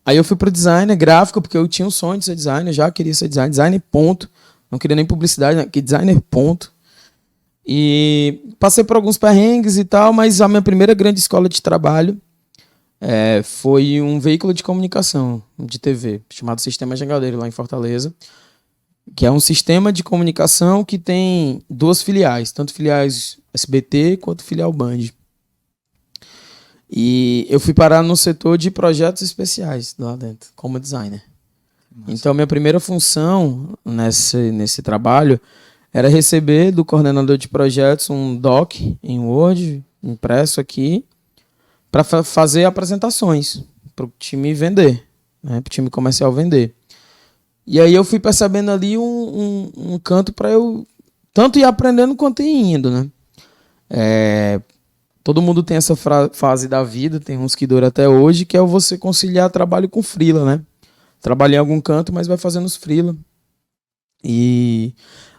Aí eu fui pro designer gráfico, porque eu tinha um sonho de ser designer, já queria ser designer, ponto. Não queria nem publicidade, né? Que designer, ponto. E passei por alguns perrengues e tal, mas a minha primeira grande escola de trabalho foi um veículo de comunicação de TV, chamado Sistema Jangadeiro, lá em Fortaleza, que é um sistema de comunicação que tem 2 filiais, tanto filiais SBT quanto filial Band. E eu fui parar no setor de projetos especiais lá dentro, como designer. Nossa. Então, minha primeira função nesse trabalho era receber do coordenador de projetos um doc em Word, impresso aqui, para fazer apresentações para o time vender, né, para o time comercial vender. E aí eu fui percebendo ali um canto para eu tanto ir aprendendo quanto ir indo, né? Todo mundo tem essa fase da vida, tem uns que duram até hoje, que é você conciliar trabalho com freela, né? Trabalhar em algum canto, mas vai fazendo os freela. E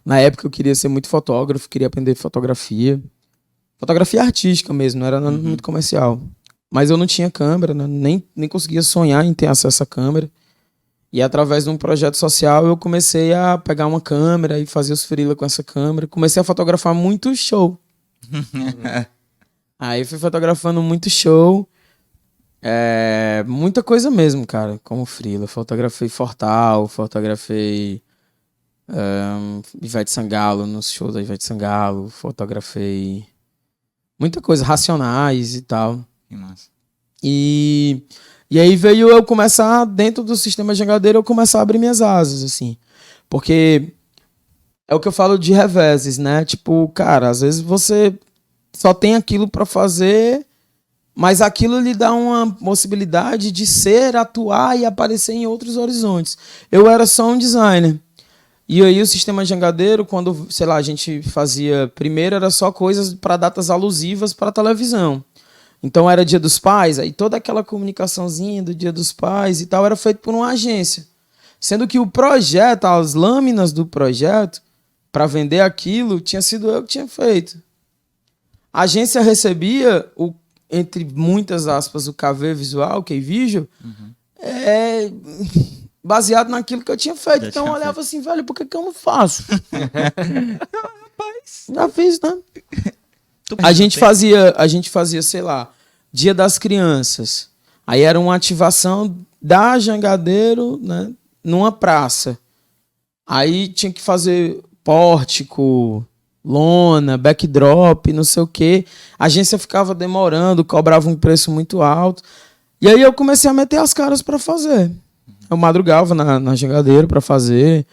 na época eu queria ser muito fotógrafo, queria aprender fotografia. Fotografia artística mesmo, não era muito comercial. Mas eu não tinha câmera, né? Nem conseguia sonhar em ter acesso à câmera. E através de um projeto social eu comecei a pegar uma câmera e fazer os freela com essa câmera. Comecei a fotografar muito show. Aí fui fotografando muito show, muita coisa mesmo, cara, como freela. Fotografei Fortal, fotografei Ivete Sangalo, nos shows da Ivete Sangalo, fotografei muita coisa, Racionais e tal. Que massa. E aí veio eu começar, dentro do sistema Jangadeiro, eu começar a abrir minhas asas, assim. Porque é o que eu falo de reveses, né? Tipo, cara, às vezes você só tem aquilo para fazer, mas aquilo lhe dá uma possibilidade de atuar e aparecer em outros horizontes. Eu era só um designer. E aí o sistema Jangadeiro, quando, sei lá, a gente fazia... Primeiro era só coisas para datas alusivas para televisão. Então era Dia dos Pais, aí toda aquela comunicaçãozinha do Dia dos Pais e tal era feito por uma agência. Sendo que o projeto, as lâminas do projeto, para vender aquilo, tinha sido eu que tinha feito. A agência recebia, entre muitas aspas, o KV visual, o K-Visual, baseado naquilo que eu tinha feito. Então eu olhava assim, velho, por que eu não faço? Rapaz, já fiz, né? A gente fazia, sei lá, Dia das Crianças. Aí era uma ativação da Jangadeiro, né, numa praça. Aí tinha que fazer pórtico, lona, backdrop, não sei o quê. A agência ficava demorando, cobrava um preço muito alto. E aí eu comecei a meter as caras para fazer. Eu madrugava na Jangadeiro para fazer.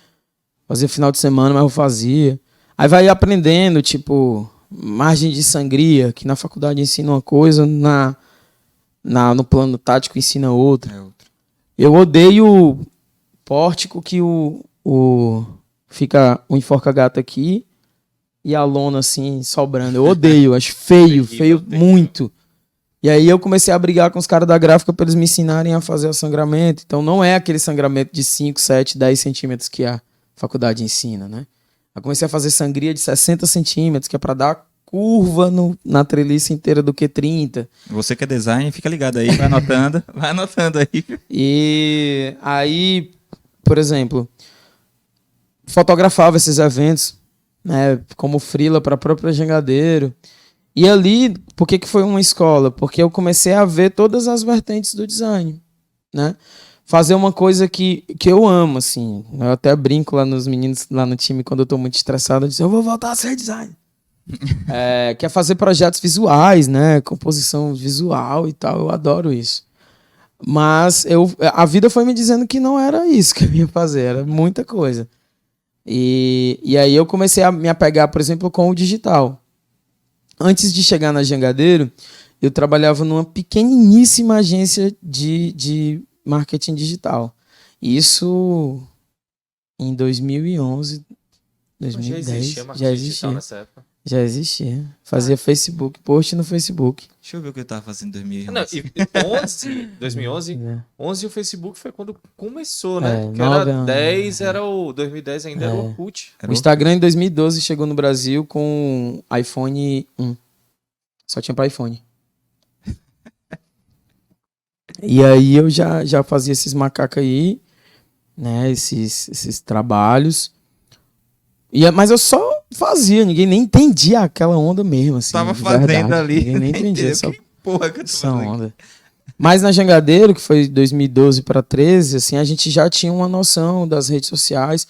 Fazia final de semana, mas eu fazia. Aí vai aprendendo, tipo, margem de sangria, que na faculdade ensina uma coisa, no plano tático ensina outra. Eu odeio pórtico que fica o enforca-gato aqui e a lona assim, sobrando. Eu odeio, acho feio muito. E aí eu comecei a brigar com os caras da gráfica para eles me ensinarem a fazer o sangramento. Então não é aquele sangramento de 5, 7, 10 centímetros que a faculdade ensina, né? Eu comecei a fazer sangria de 60 centímetros, que é para dar curva na treliça inteira do Q30. Você que é designer, fica ligado aí, vai anotando aí. E aí, por exemplo, fotografava esses eventos, né, como freela para a própria Jangadeiro. E ali, por que foi uma escola? Porque eu comecei a ver todas as vertentes do design, né? Fazer uma coisa que eu amo, assim. Eu até brinco lá nos meninos, lá no time, quando eu tô muito estressado, eu digo, eu vou voltar a ser designer. Que é fazer projetos visuais, né? Composição visual e tal. Eu adoro isso. Mas a vida foi me dizendo que não era isso que eu ia fazer. Era muita coisa. E aí eu comecei a me apegar, por exemplo, com o digital. Antes de chegar na Jangadeiro, eu trabalhava numa pequeniníssima agência de marketing digital. Isso em 2011, 2010. Já existia marketing digital nessa época? Já existia. Fazia Facebook, post no Facebook. Deixa eu ver o que eu tava fazendo em 2011. Não, 2011, 11 o Facebook foi quando começou, né? Que era 10, era o 2010 ainda era o Orkut. O Instagram em 2012 chegou no Brasil com iPhone 1. Só tinha para iPhone. E aí eu já fazia esses macacos aí, né? Esses trabalhos. Mas eu só fazia, ninguém nem entendia aquela onda mesmo, assim. Tava fazendo verdade. ali. Ninguém nem entendia essa, porra que eu tô essa onda. Mas na Jangadeiro, que foi 2012 para 13, assim, a gente já tinha uma noção das redes sociais.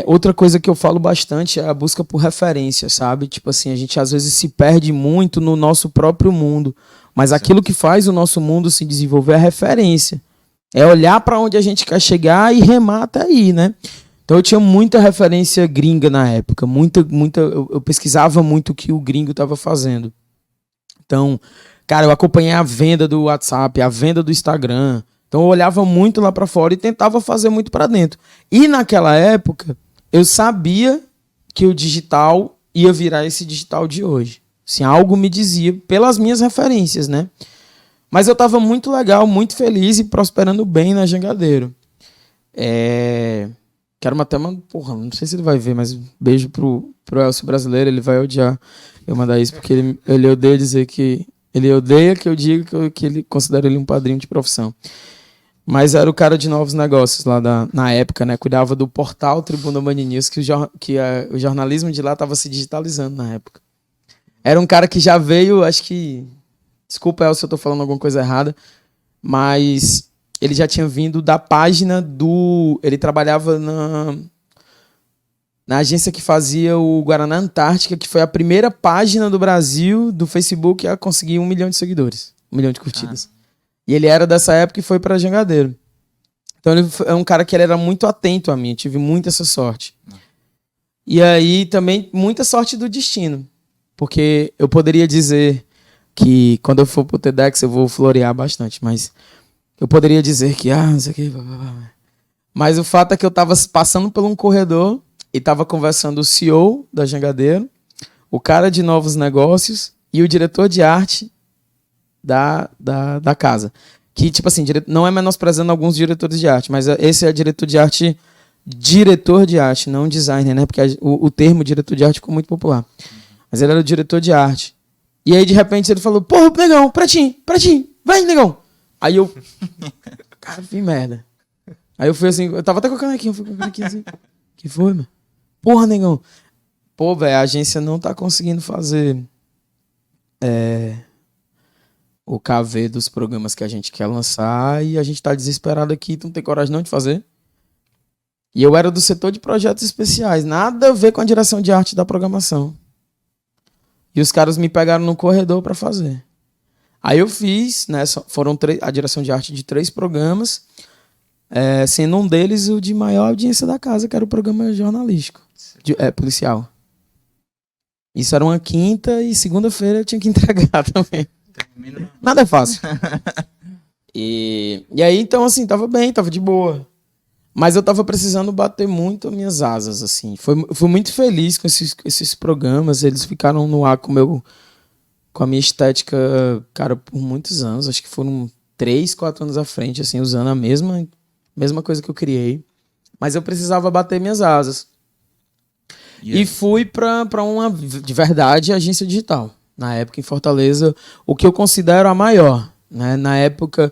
Outra coisa que eu falo bastante é a busca por referência, sabe? Tipo assim, a gente às vezes se perde muito no nosso próprio mundo, mas aquilo que faz o nosso mundo se desenvolver é a referência. É olhar para onde a gente quer chegar e remar até aí, né? Então eu tinha muita referência gringa na época, eu pesquisava muito o que o gringo estava fazendo. Então, cara, eu acompanhei a venda do WhatsApp, a venda do Instagram. Então eu olhava muito lá para fora e tentava fazer muito para dentro. E naquela época, eu sabia que o digital ia virar esse digital de hoje. Assim, algo me dizia pelas minhas referências, né? Mas eu tava muito legal, muito feliz e prosperando bem na Jangadeiro. Quero até uma... Porra, não sei se ele vai ver, mas beijo pro Elcio brasileiro, ele vai odiar eu mandar isso, porque ele odeia dizer que... Ele odeia que eu diga que ele considera ele um padrinho de profissão. Mas era o cara de novos negócios lá na época, né? Cuidava do portal Tribuna Band News, que o jornalismo de lá estava se digitalizando na época. Era um cara que já veio, acho que... Desculpa, El, se eu tô falando alguma coisa errada, mas ele já tinha vindo da página do... Ele trabalhava na agência que fazia o Guaraná Antártica, que foi a primeira página do Brasil, do Facebook, a conseguir 1 milhão de seguidores. 1 milhão de curtidas. E ele era dessa época e foi pra Jangadeiro. Então ele é um cara que ele era muito atento a mim. Eu tive muita essa sorte. E aí também muita sorte do destino. Porque eu poderia dizer que quando eu for pro TEDx eu vou florear bastante, mas eu poderia dizer que, não sei o que... Mas o fato é que eu tava passando por um corredor e tava conversando o CEO da Jangadeiro, o cara de novos negócios e o diretor de arte da casa. Que, tipo assim, não é menosprezando alguns diretores de arte, mas esse é diretor de arte, não designer, né? Porque o termo diretor de arte ficou muito popular. Mas ele era o diretor de arte. E aí, de repente, ele falou, porra, negão, pratinho, vai, negão. Aí eu, cara, fiz merda. Aí eu fui assim, eu tava até com a canequinha, assim. Que foi, mano? Porra, negão. Pô, velho, a agência não tá conseguindo fazer o KV dos programas que a gente quer lançar e a gente tá desesperado aqui, tu não tem coragem não de fazer? E eu era do setor de projetos especiais, nada a ver com a direção de arte da programação. E os caras me pegaram no corredor pra fazer. Aí eu fiz, né, foram a direção de arte de 3 programas, sendo um deles o de maior audiência da casa, que era o programa jornalístico, policial. Isso era uma quinta e segunda-feira eu tinha que entregar também. Nada é fácil. E aí, então, assim, tava bem, tava de boa. Mas eu tava precisando bater muito as minhas asas, assim. Fui muito feliz com esses programas. Eles ficaram no ar com a minha estética, cara, por muitos anos. Acho que foram 3, 4 anos à frente, assim, usando a mesma coisa que eu criei. Mas eu precisava bater minhas asas. E fui pra uma, de verdade, agência digital. Na época, em Fortaleza, o que eu considero a maior, né? Na época,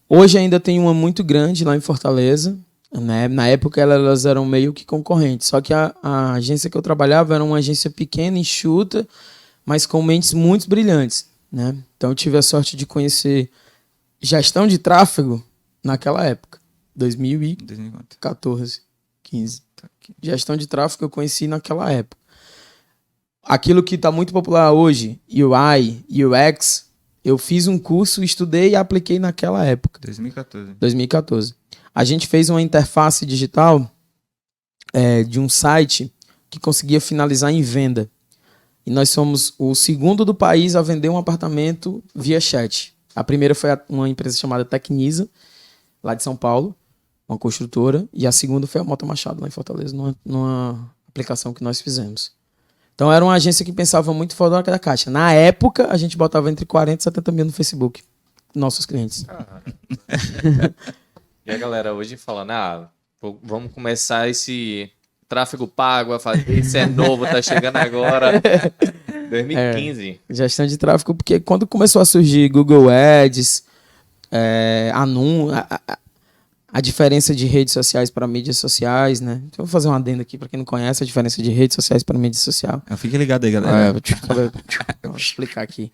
hoje ainda tem uma muito grande lá em Fortaleza, né? Na época, elas eram meio que concorrentes. Só que a agência que eu trabalhava era uma agência pequena, enxuta, mas com mentes muito brilhantes, né? Então, eu tive a sorte de conhecer gestão de tráfego naquela época, 2014, 15. Gestão de tráfego eu conheci naquela época. Aquilo que está muito popular hoje, UI, UX, eu fiz um curso, estudei e apliquei naquela época. 2014. A gente fez uma interface digital de um site que conseguia finalizar em venda. E nós somos o segundo do país a vender um apartamento via chat. A primeira foi uma empresa chamada Tecnisa, lá de São Paulo, uma construtora. E a segunda foi a Mota Machado, lá em Fortaleza, numa aplicação que nós fizemos. Então era uma agência que pensava muito fora da caixa. Na época, a gente botava entre 40 e 70 mil no Facebook. Nossos clientes. E a galera hoje falando, vamos começar esse tráfego pago a fazer, isso é novo, tá chegando agora. 2015. Gestão de tráfego, porque quando começou a surgir Google Ads, a diferença de redes sociais para mídias sociais, né? Então, eu vou fazer um adendo aqui para quem não conhece a diferença de redes sociais para mídia social. Fique ligado aí, galera. Vou explicar aqui.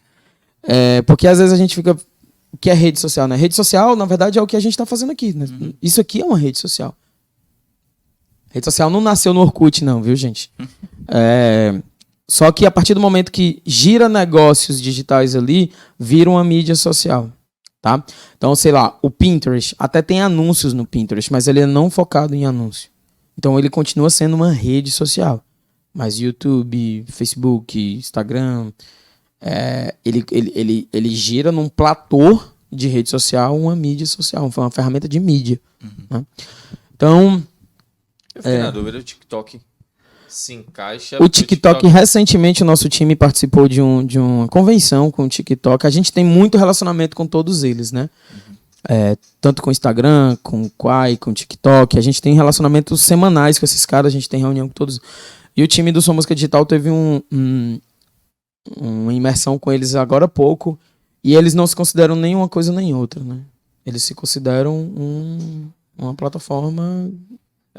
Porque às vezes a gente fica... O que é rede social, né? Rede social, na verdade, é o que a gente está fazendo aqui, né? Isso aqui é uma rede social. Rede social não nasceu no Orkut, não, viu, gente? Só que a partir do momento que gira negócios digitais ali, vira uma mídia social, tá? Então, sei lá, o Pinterest, até tem anúncios no Pinterest, mas ele é não focado em anúncio. Então, ele continua sendo uma rede social. Mas YouTube, Facebook, Instagram, ele gira num platô de rede social, uma mídia social, uma ferramenta de mídia. Né? Então... Eu fiquei na dúvida, o TikTok se encaixa... O TikTok, recentemente, o nosso time participou de uma convenção com o TikTok. A gente tem muito relacionamento com todos eles, né? Tanto com o Instagram, com o Quai, com o TikTok. A gente tem relacionamentos semanais com esses caras, a gente tem reunião com todos. E o time do Sua Música Digital teve uma imersão com eles agora há pouco. E eles não se consideram nem uma coisa nem outra, né? Eles se consideram uma plataforma...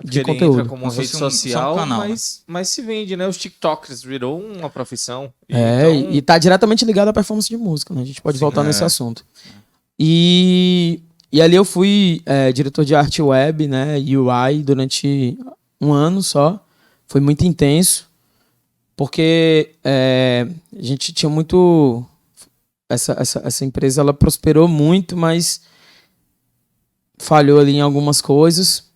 de conteúdo. Entra como rede social, canal, mas se vende, né? Os TikTokers virou uma profissão. E tá diretamente ligado à performance de música, né? A gente pode voltar nesse assunto. E ali eu fui diretor de arte web, né? UI, durante um ano só. Foi muito intenso, porque a gente tinha muito... Essa empresa, ela prosperou muito, mas falhou ali em algumas coisas.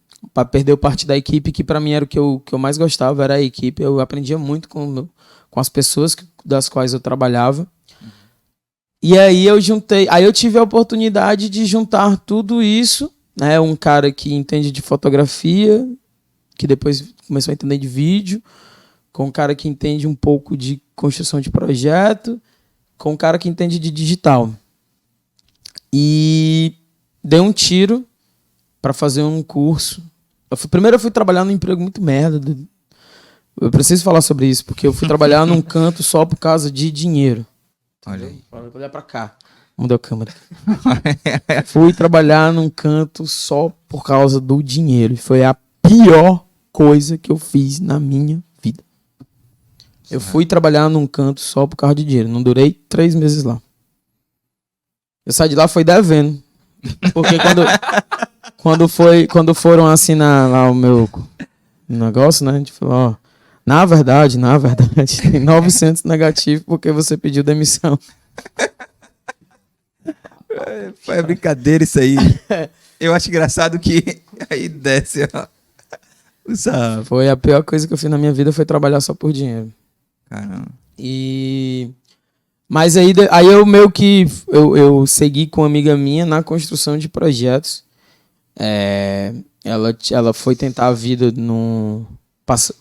Perdeu parte da equipe, que para mim era o que eu mais gostava, era a equipe. Eu aprendia muito com as pessoas das quais eu trabalhava. E aí eu tive a oportunidade de juntar tudo isso, né? Um cara que entende de fotografia, que depois começou a entender de vídeo, com um cara que entende um pouco de construção de projeto, com um cara que entende de digital. E dei um tiro para fazer um curso. Primeiro eu fui trabalhar num emprego muito merda. Eu preciso falar sobre isso, porque eu fui trabalhar num canto só por causa de dinheiro. Olha aí. Olha pra cá. Mudou a câmera. Fui trabalhar num canto só por causa do dinheiro. E foi a pior coisa que eu fiz na minha vida. Eu fui trabalhar num canto só por causa de dinheiro. Não durei 3 meses lá. Eu saí de lá foi devendo. Porque quando foram assinar lá o meu negócio, né? A gente falou, ó, na verdade, tem 900 negativo porque você pediu demissão. Foi brincadeira isso aí. Eu acho engraçado que aí desce, ó. Foi a pior coisa que eu fiz na minha vida, foi trabalhar só por dinheiro. Caramba. Mas aí eu meio que eu segui com uma amiga minha na construção de projetos. Ela foi tentar a vida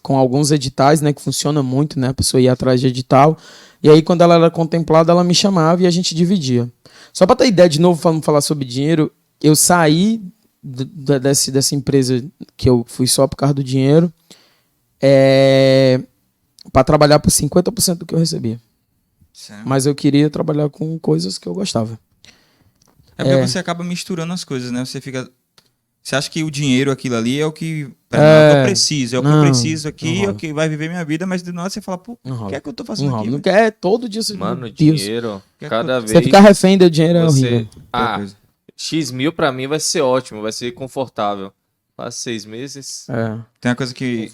com alguns editais, né, que funciona muito, né, a pessoa ia atrás de edital, e aí quando ela era contemplada, ela me chamava e a gente dividia. Só para ter ideia, de novo, vamos falar sobre dinheiro, eu saí dessa empresa que eu fui só por causa do dinheiro, para trabalhar por 50% do que eu recebia. Sério? Mas eu queria trabalhar com coisas que eu gostava. Porque você acaba misturando as coisas, né? Você acha que o dinheiro, aquilo ali, é o que eu preciso. É o que eu preciso aqui, é o que vai viver minha vida, mas de nada você fala, pô, o que é que eu tô fazendo aqui? Não quer todo dia você... Mano, dinheiro, cada vez... Você ficar refém do dinheiro é horrível. X mil pra mim vai ser ótimo, vai ser confortável. Faz 6 meses. Tem uma coisa que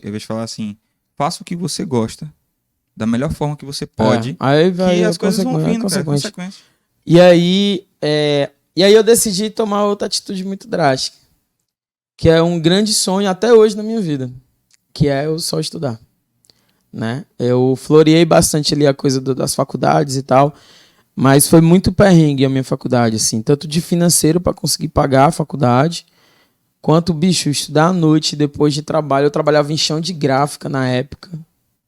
eu vou te falar assim, faça o que você gosta, da melhor forma que você pode, aí vai, que as coisas vão vindo, cara, consequência. E aí eu decidi tomar outra atitude muito drástica, que é um grande sonho até hoje na minha vida, que é eu só estudar, né? Eu floreei bastante ali a coisa das faculdades e tal, mas foi muito perrengue a minha faculdade, assim, tanto de financeiro para conseguir pagar a faculdade, quanto, bicho, estudar à noite depois de trabalho. Eu trabalhava em chão de gráfica na época.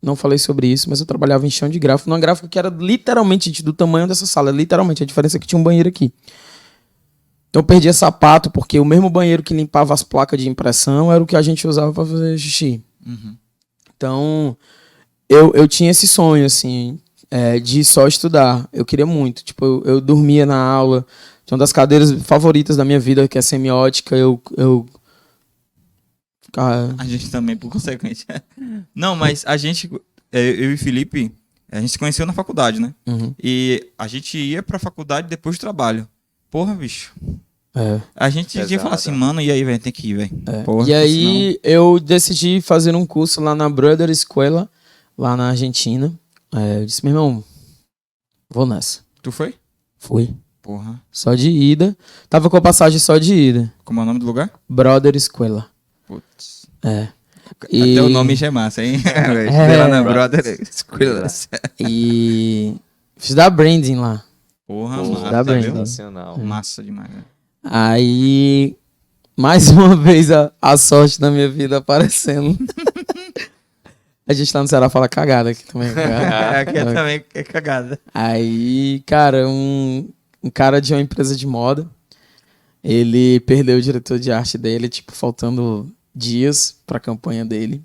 Não falei sobre isso, mas eu trabalhava em chão de gráfica, numa gráfica que era literalmente do tamanho dessa sala, literalmente, a diferença é que tinha um banheiro aqui. Então eu perdia sapato, porque o mesmo banheiro que limpava as placas de impressão era o que a gente usava para fazer xixi. Então, eu tinha esse sonho, assim, de só estudar. Eu queria muito. Tipo, eu dormia na aula. Tinha uma das cadeiras favoritas da minha vida, que é semiótica. A gente também, por consequência. Não, mas a gente, eu e Felipe, a gente se conheceu na faculdade, né? Uhum. E a gente ia pra faculdade depois do trabalho. Porra, bicho. A gente ia falar assim, mano, e aí, velho, tem que ir, velho. E aí eu decidi fazer um curso lá na Brother Escuela, lá na Argentina. Eu disse, meu irmão, vou nessa. Tu foi? Fui. Porra. Só de ida. Tava com a passagem só de ida. Como é o nome do lugar? Brother Escuela. Putz. E... Até o nome já é massa, hein? Lá na Brother Escuela. E fiz da branding lá. Porra, da branding. Sensacional. Massa demais, né? Aí, mais uma vez, a sorte da minha vida aparecendo. A gente lá no Ceará fala cagada aqui também. Aqui também é cagada. Aí, cara, um cara de uma empresa de moda, ele perdeu o diretor de arte dele, tipo, faltando dias pra campanha dele.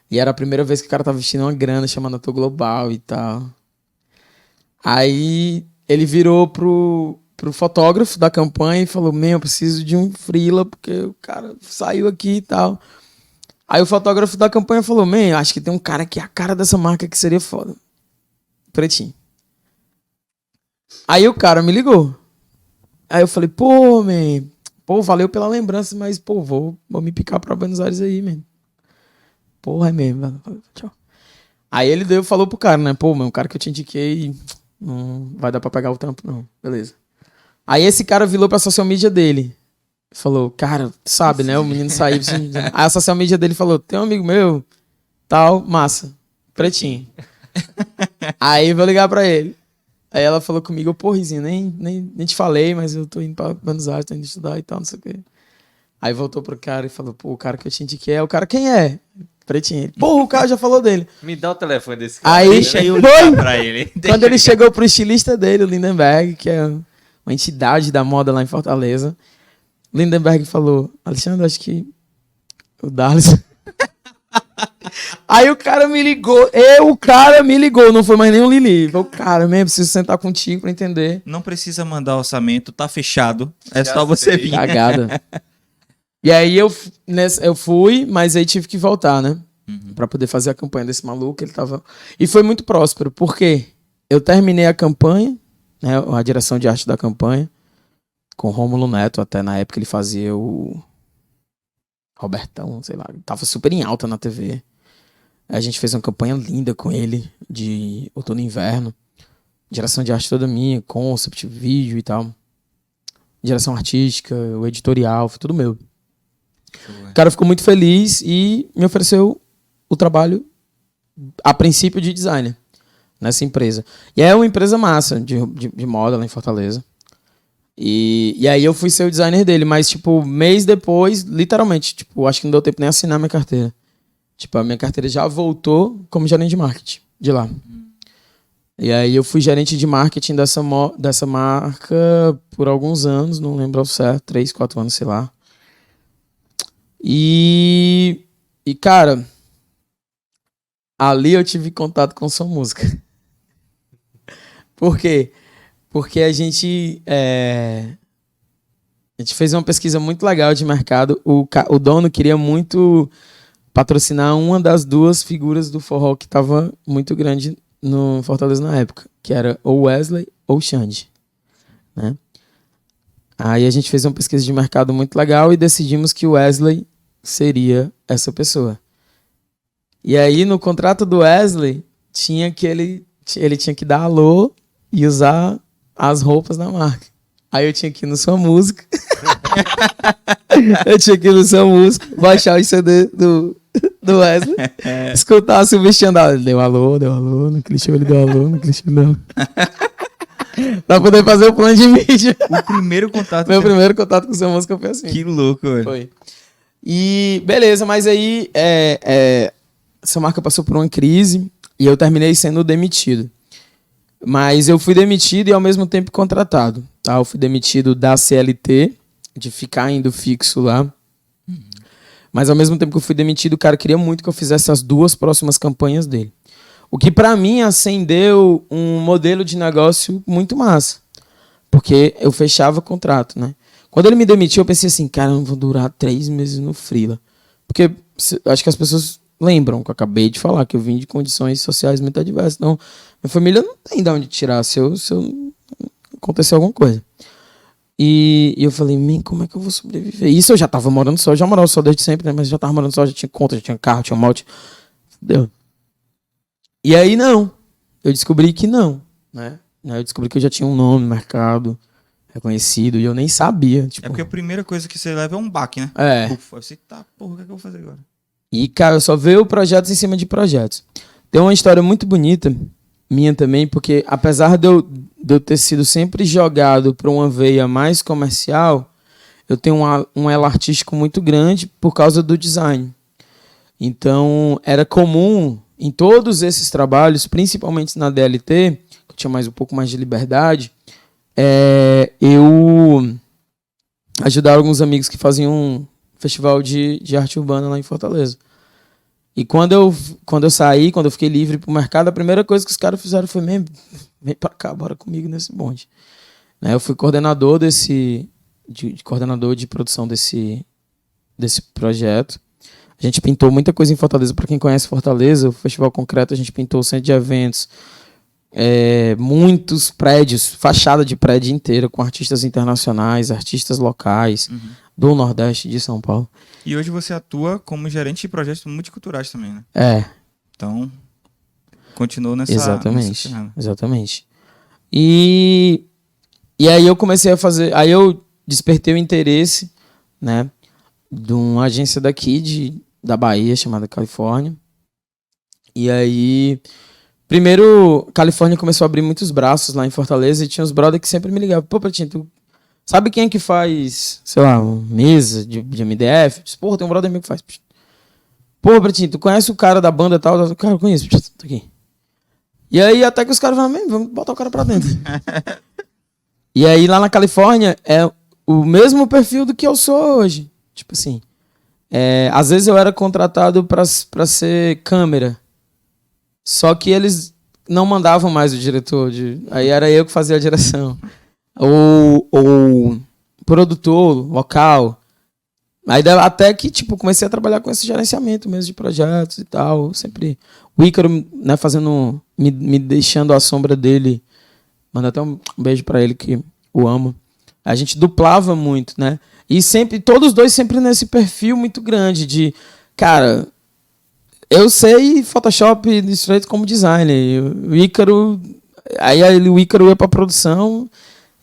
E era a primeira vez que o cara tava vestindo uma grana chamada Tô Global e tal. Aí, ele virou pro fotógrafo da campanha e falou, eu preciso de um freela, porque o cara saiu aqui e tal. Aí o fotógrafo da campanha falou, acho que tem um cara que é a cara dessa marca que seria foda. Pretinho. Aí o cara me ligou. Aí eu falei, valeu pela lembrança, mas, vou me picar pra Buenos Aires aí, Porra, é mesmo. Tchau. Aí ele falou pro cara, né, o cara que eu te indiquei, não vai dar pra pegar o trampo, não. Beleza. Aí esse cara virou pra social media dele. Falou, cara, sabe, né? O menino saiu. Aí a social media dele falou, tem um amigo meu, tal, massa, pretinho. Aí vou ligar pra ele. Aí ela falou comigo, Rizinho, nem te falei, mas eu tô indo pra Buenos Aires, tô indo estudar e tal, não sei o quê. Aí voltou pro cara e falou, o cara que eu te indiquei é o cara, quem é? Pretinho. O cara já falou dele. Me dá o telefone desse cara. Aí, Deixa eu ligar pra ele. Quando ele chegou pro estilista dele, o Lindenberg, que é uma entidade da moda lá em Fortaleza, Lindenberg falou, Alexandre, acho que o Darlis... Aí o cara me ligou, não foi mais nem o Lili. Falei, cara, preciso sentar contigo pra entender. Não precisa mandar orçamento, tá fechado. É já só você vir. Cagada. E aí eu fui, mas aí tive que voltar, né? Pra poder fazer a campanha desse maluco. Ele tava... E foi muito próspero, porque eu terminei a campanha, né, a direção de arte da campanha, com Rômulo Neto, até na época ele fazia o Robertão, sei lá, tava super em alta na TV. A gente fez uma campanha linda com ele, de outono e inverno. Direção de arte toda minha, concept, vídeo e tal. Direção artística, o editorial, foi tudo meu. O cara ficou muito feliz e me ofereceu o trabalho, a princípio, de designer nessa empresa. E é uma empresa massa de moda lá em Fortaleza. E aí eu fui ser o designer dele, mas, tipo, mês depois, literalmente, tipo, acho que não deu tempo nem assinar minha carteira. Tipo, a minha carteira já voltou como gerente de marketing de lá. E aí eu fui gerente de marketing dessa marca por alguns anos, não lembro ao certo, 3, 4 anos, sei lá. E cara, ali eu tive contato com sua música. Por quê? Porque a gente fez uma pesquisa muito legal de mercado. O dono queria muito patrocinar uma das 2 figuras do forró que estava muito grande no Fortaleza na época, que era ou Wesley ou Xande, né? Aí a gente fez uma pesquisa de mercado muito legal e decidimos que o Wesley seria essa pessoa. E aí no contrato do Wesley tinha que ele tinha que dar alô e usar as roupas da marca. Aí eu tinha que ir no Sua Música. Baixar o CD do Wesley, escutar se o bicho andar. Ele deu alô, naquele show ele deu alô, naquele show não. Pra poder fazer o plano de mídia. O primeiro contato. Meu primeiro contato com Sua Música foi assim. Que louco, velho. Foi. E beleza, mas aí essa marca passou por uma crise e eu terminei sendo demitido. Mas eu fui demitido e ao mesmo tempo contratado. Tá? Eu fui demitido da CLT, de ficar indo fixo lá. Mas ao mesmo tempo que eu fui demitido, o cara queria muito que eu fizesse as 2 próximas campanhas dele. O que pra mim acendeu um modelo de negócio muito massa. Porque eu fechava contrato, né? Quando ele me demitiu, eu pensei assim, cara, eu não vou durar 3 meses no freela. Porque acho que as pessoas lembram que eu acabei de falar, que eu vim de condições sociais muito adversas. Então, minha família não tem de onde tirar se acontecer alguma coisa. E eu falei, como é que eu vou sobreviver? Isso eu já tava morando só, eu já morava só desde sempre, né? Mas já tava morando só, já tinha conta, já tinha carro, tinha moto. Deu. E aí não. Eu descobri que não, né? Eu descobri que eu já tinha um nome no mercado, reconhecido, e eu nem sabia. Tipo... É porque a primeira coisa que você leva é um baque, né? É. Ufa, você tá, porra, o que é que eu vou fazer agora? E, cara, eu só vejo projetos em cima de projetos. Tem uma história muito bonita, minha também, porque apesar de eu ter sido sempre jogado para uma veia mais comercial, eu tenho um elo artístico muito grande por causa do design. Então, era comum em todos esses trabalhos, principalmente na DLT, que eu tinha um pouco mais de liberdade, eu ajudar alguns amigos que faziam um festival de arte urbana lá em Fortaleza. E quando eu saí, quando eu fiquei livre pro mercado, a primeira coisa que os caras fizeram foi, vem pra cá, bora comigo nesse bonde. Né? Eu fui coordenador coordenador de produção desse projeto. A gente pintou muita coisa em Fortaleza. Para quem conhece Fortaleza, o Festival Concreto, a gente pintou o centro de eventos, muitos prédios, fachada de prédio inteira, com artistas internacionais, artistas locais, do Nordeste de São Paulo. E hoje você atua como gerente de projetos multiculturais também, né? Então, continuou nessa... Exatamente. E aí eu comecei a fazer... Aí eu despertei o interesse, né, de uma agência daqui, da Bahia, chamada Califórnia. E aí... Primeiro, Califórnia começou a abrir muitos braços lá em Fortaleza e tinha uns brothers que sempre me ligavam. Pô, Pretinho, tu sabe quem é que faz, sei lá, uma mesa de MDF? Eu disse, porra, tem um brother meu que faz. Pô, Pretinho, tu conhece o cara da banda tal? Cara, eu conheço. Tá aqui. E aí até que os caras falaram, vamos botar o cara pra dentro. E aí lá na Califórnia é o mesmo perfil do que eu sou hoje. Tipo assim, às vezes eu era contratado pra ser câmera. Só que eles não mandavam mais o diretor. Aí era eu que fazia a direção. Ou produtor local. Aí até que, tipo, comecei a trabalhar com esse gerenciamento mesmo de projetos e tal. Sempre. O Ícaro, né, me deixando à sombra dele. Manda até um beijo pra ele, que o amo. A gente duplava muito, né? E sempre, todos dois sempre nesse perfil muito grande de, cara... Eu sei Photoshop e Illustrator como designer. O Ícaro ia pra produção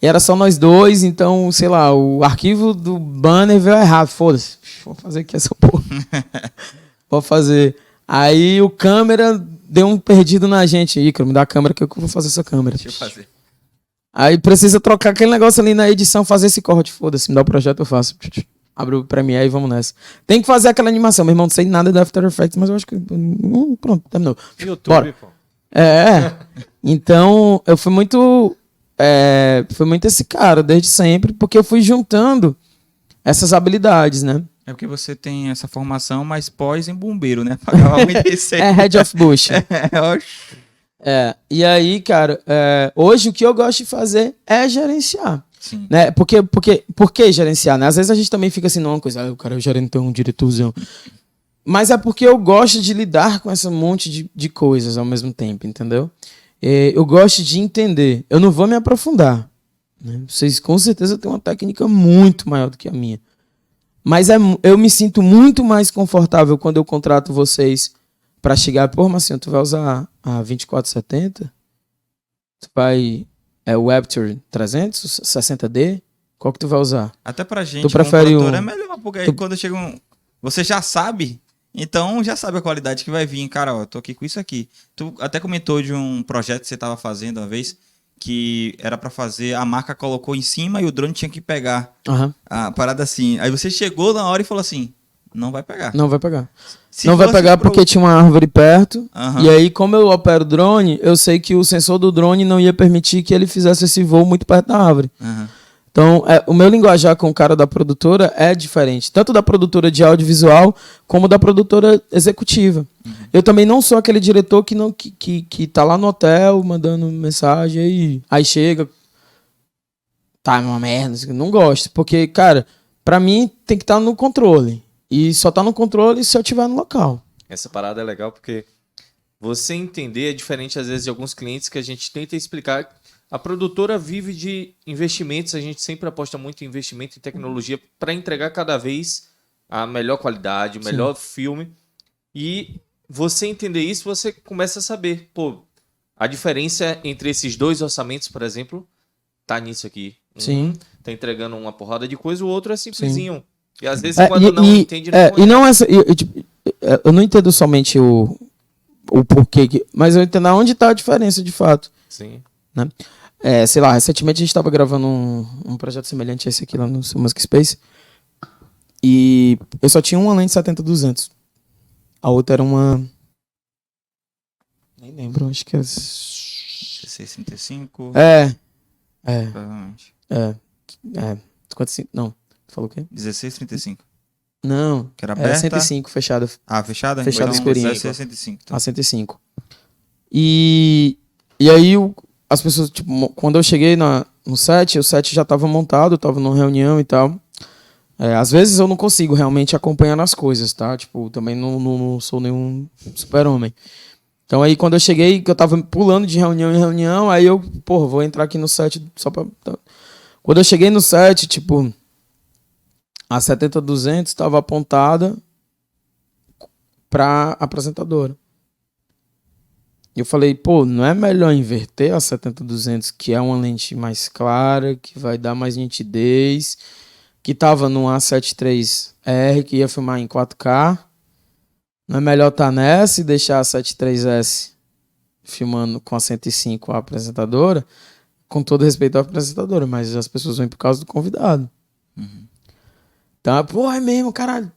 e era só nós dois, então, sei lá, o arquivo do banner veio errado. Foda-se, vou fazer aqui essa porra. Vou fazer. Aí o câmera deu um perdido na gente. Ícaro, me dá a câmera que eu vou fazer essa câmera. Deixa eu fazer. Aí precisa trocar aquele negócio ali na edição, fazer esse corte. Foda-se, me dá o projeto, eu faço. Abre o Premiere e vamos nessa. Tem que fazer aquela animação. Meu irmão, não sei nada do After Effects, mas eu acho que... pronto, terminou. YouTube, bora. Pô. Então, eu fui muito esse cara, desde sempre, porque eu fui juntando essas habilidades, né? É porque você tem essa formação, mas pós em bombeiro, né? Pagava muito isso aí. Head of Bush. E aí, cara, hoje o que eu gosto de fazer é gerenciar. Sim. Né? Por que gerenciar? Né? Às vezes a gente também fica assim, não, o cara é o gerente, um diretorzão. Mas é porque eu gosto de lidar com esse monte de coisas ao mesmo tempo, entendeu? Eu gosto de entender. Eu não vou me aprofundar. Né? Vocês com certeza têm uma técnica muito maior do que a minha. Mas eu me sinto muito mais confortável quando eu contrato vocês para chegar, pô, Marcinho, tu vai usar a 2470? Tu vai... o Webster 300, 60D? Qual que tu vai usar? Até pra gente, tu prefere é melhor, porque aí quando chega você já sabe, então já sabe a qualidade que vai vir. Cara, ó, tô aqui com isso aqui. Tu até comentou de um projeto que você tava fazendo uma vez, que era pra fazer, a marca colocou em cima e o drone tinha que pegar. A parada assim. Aí você chegou na hora e falou assim, não vai pegar. Não vai pegar. Não vai pegar porque tinha uma árvore perto. E aí, como eu opero drone, eu sei que o sensor do drone não ia permitir que ele fizesse esse voo muito perto da árvore. Então, o meu linguajar com o cara da produtora é diferente. Tanto da produtora de audiovisual, como da produtora executiva. Eu também não sou aquele diretor que tá lá no hotel, mandando mensagem, aí chega... Tá, é uma merda. Não gosto. Porque, cara, pra mim tem que estar no controle. E só tá no controle se eu estiver no local. Essa parada é legal porque você entender é diferente, às vezes, de alguns clientes que a gente tenta explicar. A produtora vive de investimentos, a gente sempre aposta muito em investimento em tecnologia para entregar cada vez a melhor qualidade, o melhor filme. E você entender isso, você começa a saber, pô, a diferença entre esses dois orçamentos, por exemplo, tá nisso aqui. Sim. Tá entregando uma porrada de coisa, o outro é simplesinho. Sim. E às vezes quando não entende... Eu não entendo somente o porquê, mas eu entendo onde tá a diferença de fato. Sim. Né? Sei lá, recentemente a gente tava gravando um projeto semelhante a esse aqui lá no Music Space. E eu só tinha uma lente 70-200. A outra era uma... Nem lembro, acho que é... 1635. Provavelmente. 55, não. Tu falou o quê? 1635. Não. Que era aberta? 105, fechada. Ah, fechada? Fechada Então, escurinha. 1635. Então. A 105. E aí as pessoas, tipo, quando eu cheguei no set, o set já tava montado, eu tava numa reunião e tal. Às vezes eu não consigo realmente acompanhar as coisas, tá? Tipo, também não sou nenhum super-homem. Então aí quando eu cheguei, que eu tava pulando de reunião em reunião, aí eu, vou entrar aqui no set só pra... Quando eu cheguei no set, tipo, a 70-200 estava apontada pra apresentadora. E eu falei, não é melhor inverter a 70-200, que é uma lente mais clara, que vai dar mais nitidez, que tava no A7 III-R, que ia filmar em 4K. Não é melhor estar nessa e deixar a 73S filmando com a 105 a apresentadora? Com todo respeito à apresentadora, mas as pessoas vêm por causa do convidado. Uhum. Então, é mesmo, caralho.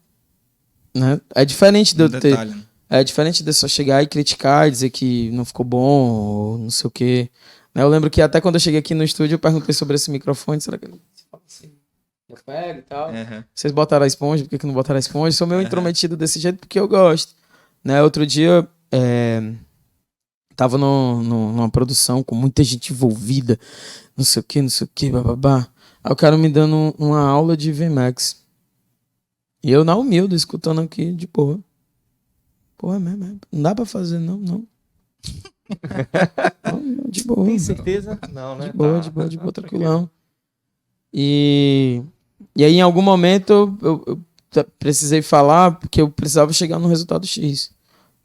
Né? É diferente de eu ter... Detalhe, né? É diferente de só chegar e criticar e dizer que não ficou bom ou não sei o quê. Eu lembro que até quando eu cheguei aqui no estúdio eu perguntei sobre esse microfone. Será que ele fala assim? Eu pego e tal. Uhum. Vocês botaram a esponja, por que não botaram a esponja? Eu sou meio intrometido desse jeito porque eu gosto. Né? Outro dia, tava numa produção com muita gente envolvida, não sei o que, bababá. Aí o cara me dando uma aula de VMAX. E eu na humilde, escutando aqui de boa. É mesmo. Não dá pra fazer, não. Não, de boa. Tem certeza? Não, né? De boa, tranquilão. E aí, em algum momento, eu precisei falar, porque eu precisava chegar no resultado X.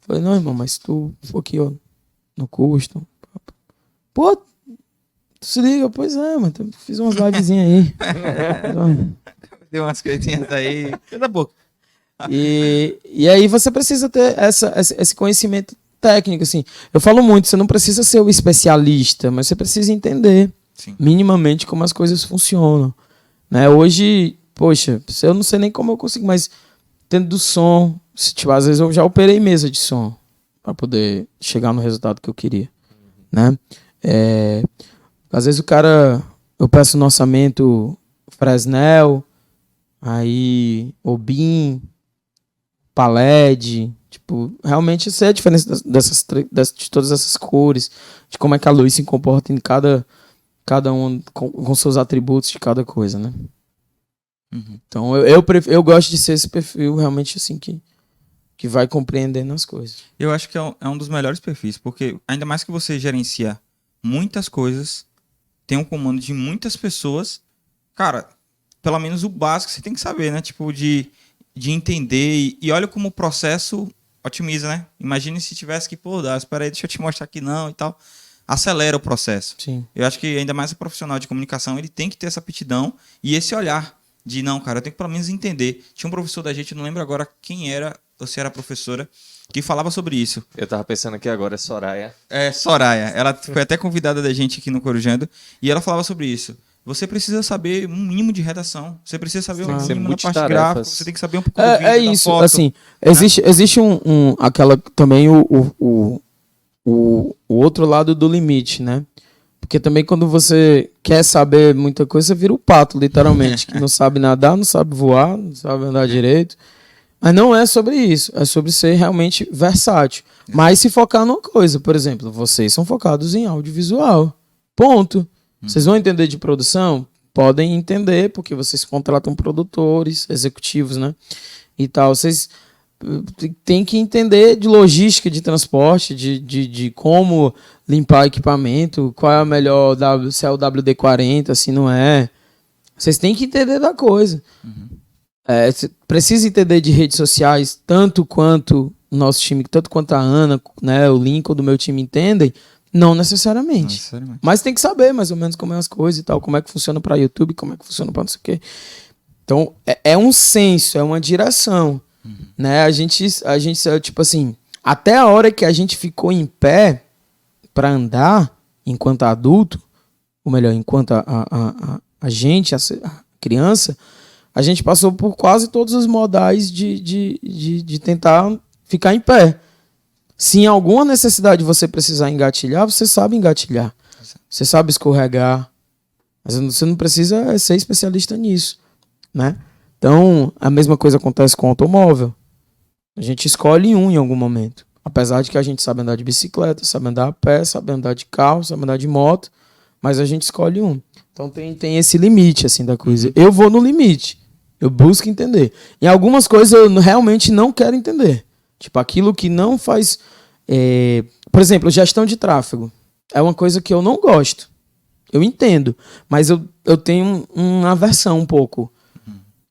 Falei, não, irmão, mas tu for aqui, ó, no custo. Pô, tu se liga, pois é, mano, fiz umas livezinhas aí. Deu umas coisinhas aí. Cala a boca. E aí você precisa ter esse conhecimento técnico, assim. Eu falo muito, você não precisa ser o especialista, mas você precisa entender minimamente como as coisas funcionam. Né? Hoje, poxa, eu não sei nem como eu consigo, mas tendo do som, tipo, às vezes eu já operei mesa de som para poder chegar no resultado que eu queria. Né? Às vezes eu peço no orçamento Fresnel, aí Obim, Paled, tipo, realmente isso é a diferença de todas essas cores, de como é que a luz se comporta em cada um com seus atributos de cada coisa, né? Uhum. Então eu gosto de ser esse perfil realmente assim que vai compreendendo as coisas. Eu acho que é um dos melhores perfis, porque ainda mais que você gerencia muitas coisas, tem um comando de muitas pessoas, cara, pelo menos o básico você tem que saber, né? Tipo, de entender e olha como o processo otimiza, né? Imagine se tivesse que, espera aí, deixa eu te mostrar aqui não e tal. Acelera o processo. Sim. Eu acho que ainda mais o profissional de comunicação, ele tem que ter essa aptidão e esse olhar de, não, cara, eu tenho que pelo menos entender. Tinha um professor da gente, não lembro agora quem era, ou se era a professora, que falava sobre isso. Eu tava pensando aqui agora, é Soraya. Soraya. Ela foi até convidada da gente aqui no Corujando e ela falava sobre isso. Você precisa saber um mínimo de redação. Você precisa saber um mínimo na parte gráfica. Você tem que saber um pouco do vídeo, é isso, da foto, assim, né? existe aquela também o outro lado do limite, né? Porque também quando você quer saber muita coisa, você vira o pato, literalmente. Que não sabe nadar, não sabe voar, não sabe andar direito. Mas não é sobre isso. É sobre ser realmente versátil. Mas se focar numa coisa. Por exemplo, vocês são focados em audiovisual. Ponto. Vocês vão entender de produção? Podem entender, porque vocês contratam produtores, executivos, né? E tal. Vocês têm que entender de logística de transporte, de como limpar equipamento, qual é a melhor, se é o WD-40, se não é. Vocês têm que entender da coisa. Precisa entender de redes sociais, tanto quanto o nosso time, tanto quanto a Ana, né, o Lincoln do meu time entendem. Não necessariamente. Mas tem que saber mais ou menos como é as coisas e tal, como é que funciona para YouTube, como é que funciona para não sei o quê. Então, é um senso, é uma direção. Né? A gente, tipo assim, até a hora que a gente ficou em pé para andar, enquanto adulto, ou melhor, enquanto a gente, a criança, a gente passou por quase todos os modais de tentar ficar em pé. Se em alguma necessidade você precisar engatilhar, você sabe engatilhar. Você sabe escorregar. Mas você não precisa ser especialista nisso, né? Então, a mesma coisa acontece com o automóvel. A gente escolhe um em algum momento. Apesar de que a gente sabe andar de bicicleta, sabe andar a pé, sabe andar de carro, sabe andar de moto, mas a gente escolhe um. Então tem esse limite assim da coisa. Eu vou no limite. Eu busco entender. Em algumas coisas eu realmente não quero entender. Tipo, aquilo que não faz... Por exemplo, gestão de tráfego. É uma coisa que eu não gosto. Eu entendo. Mas eu tenho uma aversão um pouco.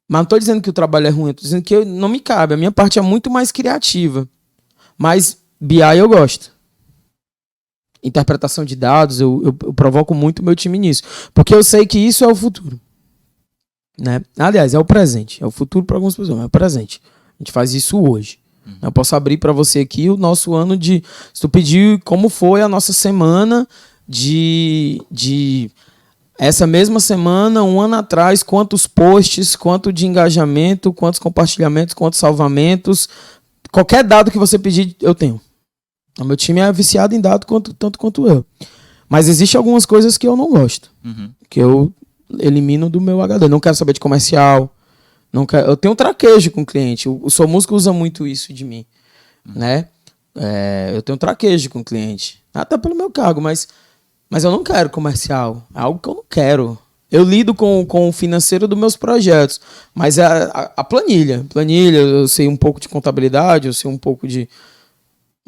Mas não estou dizendo que o trabalho é ruim. Eu estou dizendo que não me cabe. A minha parte é muito mais criativa. Mas BI eu gosto. Interpretação de dados, eu provoco muito o meu time nisso. Porque eu sei que isso é o futuro. Né? Aliás, é o presente. É o futuro para algumas pessoas, mas é o presente. A gente faz isso hoje. Eu posso abrir para você aqui o nosso ano de... Se tu pedir como foi a nossa semana de essa mesma semana, um ano atrás, quantos posts, quanto de engajamento, quantos compartilhamentos, quantos salvamentos. Qualquer dado que você pedir, eu tenho. O meu time é viciado em dado tanto quanto eu. Mas existem algumas coisas que eu não gosto. Que eu elimino do meu HD. Não quero saber de comercial. Não quero, eu tenho um traquejo com o cliente. O Sou Músico usa muito isso de mim. Né? Eu tenho um traquejo com o cliente. Até pelo meu cargo, mas eu não quero comercial. É algo que eu não quero. Eu lido com o financeiro dos meus projetos. Mas a planilha. Planilha, eu sei um pouco de contabilidade, eu sei um pouco de...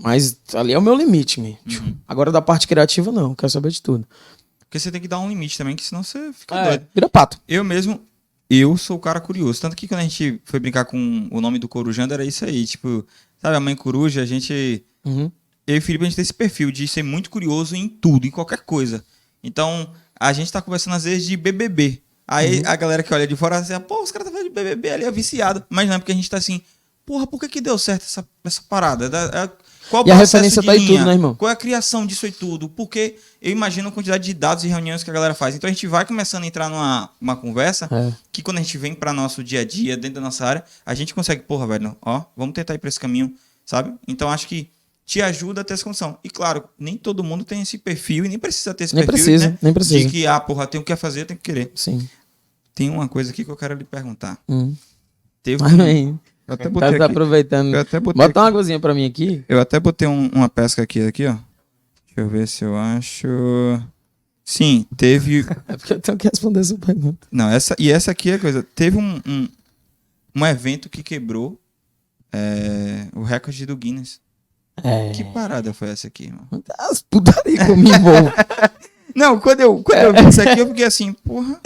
Mas ali é o meu limite, me. Agora da parte criativa, não. Eu quero saber de tudo. Porque você tem que dar um limite também, que senão você fica doido. Vira pato. Eu sou o cara curioso. Tanto que quando a gente foi brincar com o nome do Corujando, era isso aí. Tipo, sabe, a mãe coruja, a gente... Eu e o Felipe, a gente tem esse perfil de ser muito curioso em tudo, em qualquer coisa. Então, a gente tá conversando às vezes de BBB. Aí a galera que olha de fora, assim, pô, os caras tá falando de BBB ali, é viciado. Mas não é porque a gente tá assim, porra, por que deu certo essa parada? Qual e a referência tá em tudo, né, irmão? Qual é a criação disso e tudo? Porque eu imagino a quantidade de dados e reuniões que a galera faz. Então a gente vai começando a entrar numa conversa que quando a gente vem para nosso dia a dia, dentro da nossa área, a gente consegue, porra, velho, ó, vamos tentar ir para esse caminho, sabe? Então acho que te ajuda a ter essa condição. E claro, nem todo mundo tem esse perfil e nem precisa ter esse perfil, né? Nem precisa. De que, porra, tem o que fazer, tem que querer. Sim. Tem uma coisa aqui que eu quero lhe perguntar. Teve eu até botei tá aproveitando. Bota uma águazinha pra mim aqui. Eu até botei uma pesca aqui, ó. Deixa eu ver se eu acho... Sim, teve... É porque eu tenho que responder essa pergunta. Não, essa aqui é a coisa. Teve um evento que quebrou o recorde do Guinness. Que parada foi essa aqui, irmão? As putaria comigo. Não, quando eu vi isso aqui, eu fiquei assim, porra...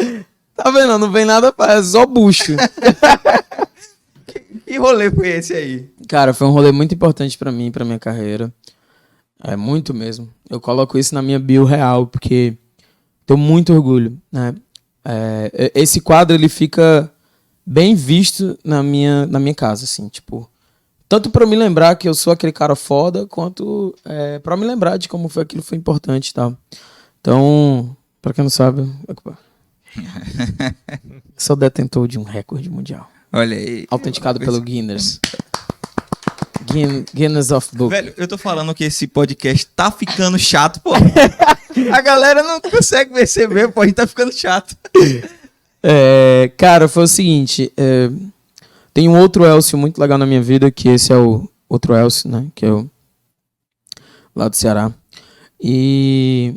Tá vendo? Não vem nada pra... É só bucho. Que rolê foi esse aí? Cara, foi um rolê muito importante pra mim, pra minha carreira. É muito mesmo. Eu coloco isso na minha bio real, porque tenho muito orgulho, né? Esse quadro, ele fica bem visto na minha casa, assim, tipo... Tanto pra me lembrar que eu sou aquele cara foda, quanto pra me lembrar de como aquilo foi importante e tal. Então, pra quem não sabe... Sou detentor de um recorde mundial. Olha aí. Autenticado pelo Guinness. Guinness of Book. Velho, eu tô falando que esse podcast tá ficando chato, pô. A galera não consegue perceber, pô, a gente tá ficando chato. Cara, foi o seguinte, tem um outro Elcio muito legal na minha vida, que esse é o outro Elcio, né, que é o lá do Ceará. E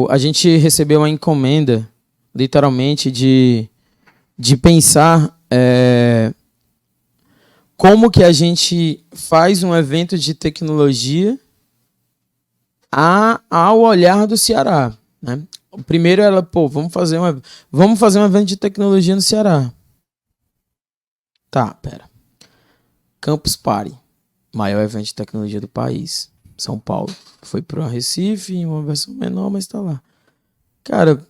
a gente recebeu uma encomenda, literalmente, de pensar como que a gente faz um evento de tecnologia ao olhar do Ceará, né? O primeiro era, vamos fazer um evento de tecnologia no Ceará. Tá, pera. Campus Party, maior evento de tecnologia do país, São Paulo. Foi para Recife, em uma versão menor, mas tá lá. Cara,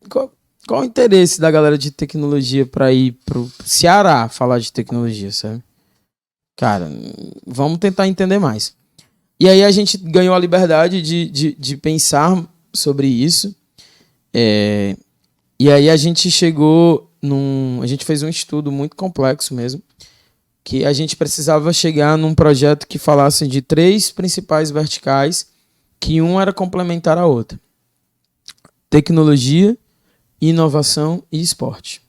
qual o interesse da galera de tecnologia para ir pro Ceará falar de tecnologia, sabe? Cara, vamos tentar entender mais. E aí a gente ganhou a liberdade de pensar sobre isso. E aí a gente chegou a gente fez um estudo muito complexo mesmo, que a gente precisava chegar num projeto que falasse de 3 principais verticais, que um era complementar à outra: tecnologia, inovação e esporte.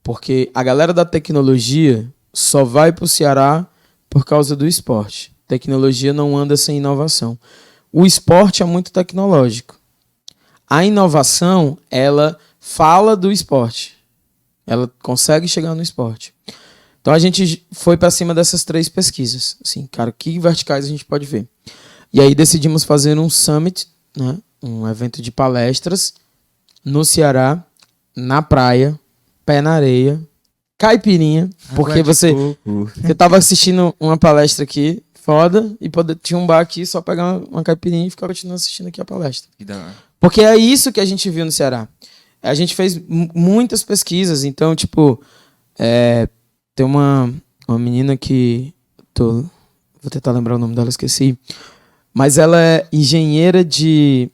Porque a galera da tecnologia só vai para o Ceará por causa do esporte. Tecnologia não anda sem inovação. O esporte é muito tecnológico. A inovação, ela fala do esporte. Ela consegue chegar no esporte. Então a gente foi para cima dessas 3 pesquisas. Assim, cara, que verticais a gente pode ver? E aí decidimos fazer um summit, né? Um evento de palestras no Ceará, na praia, pé na areia, caipirinha, porque você tava assistindo uma palestra aqui, foda, e tinha um bar aqui, só pegar uma caipirinha e ficar continuando assistindo aqui a palestra. Porque é isso que a gente viu no Ceará. A gente fez muitas pesquisas, então, tipo, tem uma menina que... vou tentar lembrar o nome dela, esqueci. Mas ela é engenheira de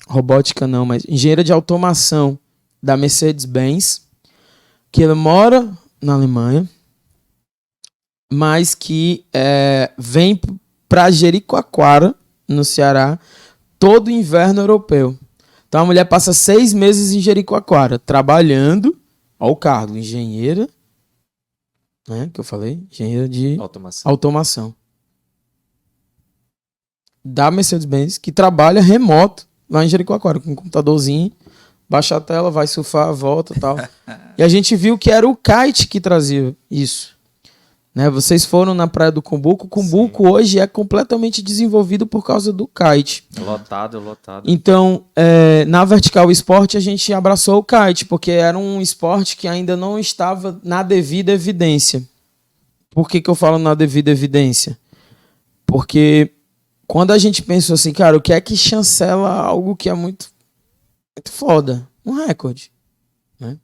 robótica, não, mas engenheira de automação da Mercedes-Benz, que ela mora na Alemanha, mas que vem para Jericoacoara, no Ceará, todo inverno europeu. Então a mulher passa 6 meses em Jericoacoara, trabalhando, ó o cargo, engenheira, né, que eu falei, engenheira de automação. Da Mercedes-Benz, que trabalha remoto lá em Jericoacoara, com um computadorzinho, baixa a tela, vai surfar, volta e tal. E a gente viu que era o kite que trazia isso. Né? Vocês foram na praia do Cumbuco. O Cumbuco hoje é completamente desenvolvido por causa do kite. Lotado. Então, na Vertical Esporte, a gente abraçou o kite, porque era um esporte que ainda não estava na devida evidência. Por que eu falo na devida evidência? Porque quando a gente pensou assim, cara, o que é que chancela algo que é muito foda? Um recorde. Né?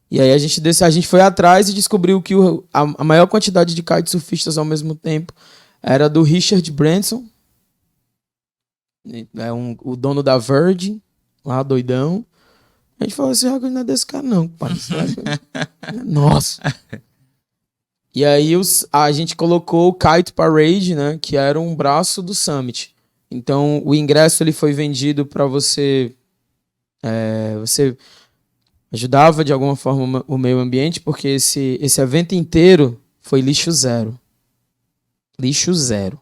E aí a gente foi atrás e descobriu que a maior quantidade de kitesurfistas ao mesmo tempo era do Richard Branson, o dono da Virgin, lá doidão. A gente falou assim, não é desse cara não, pai. Nossa. E aí a gente colocou o Kite Parade, né, que era um braço do Summit. Então o ingresso ele foi vendido para você ajudava de alguma forma o meio ambiente, porque esse evento inteiro foi lixo zero. Lixo zero.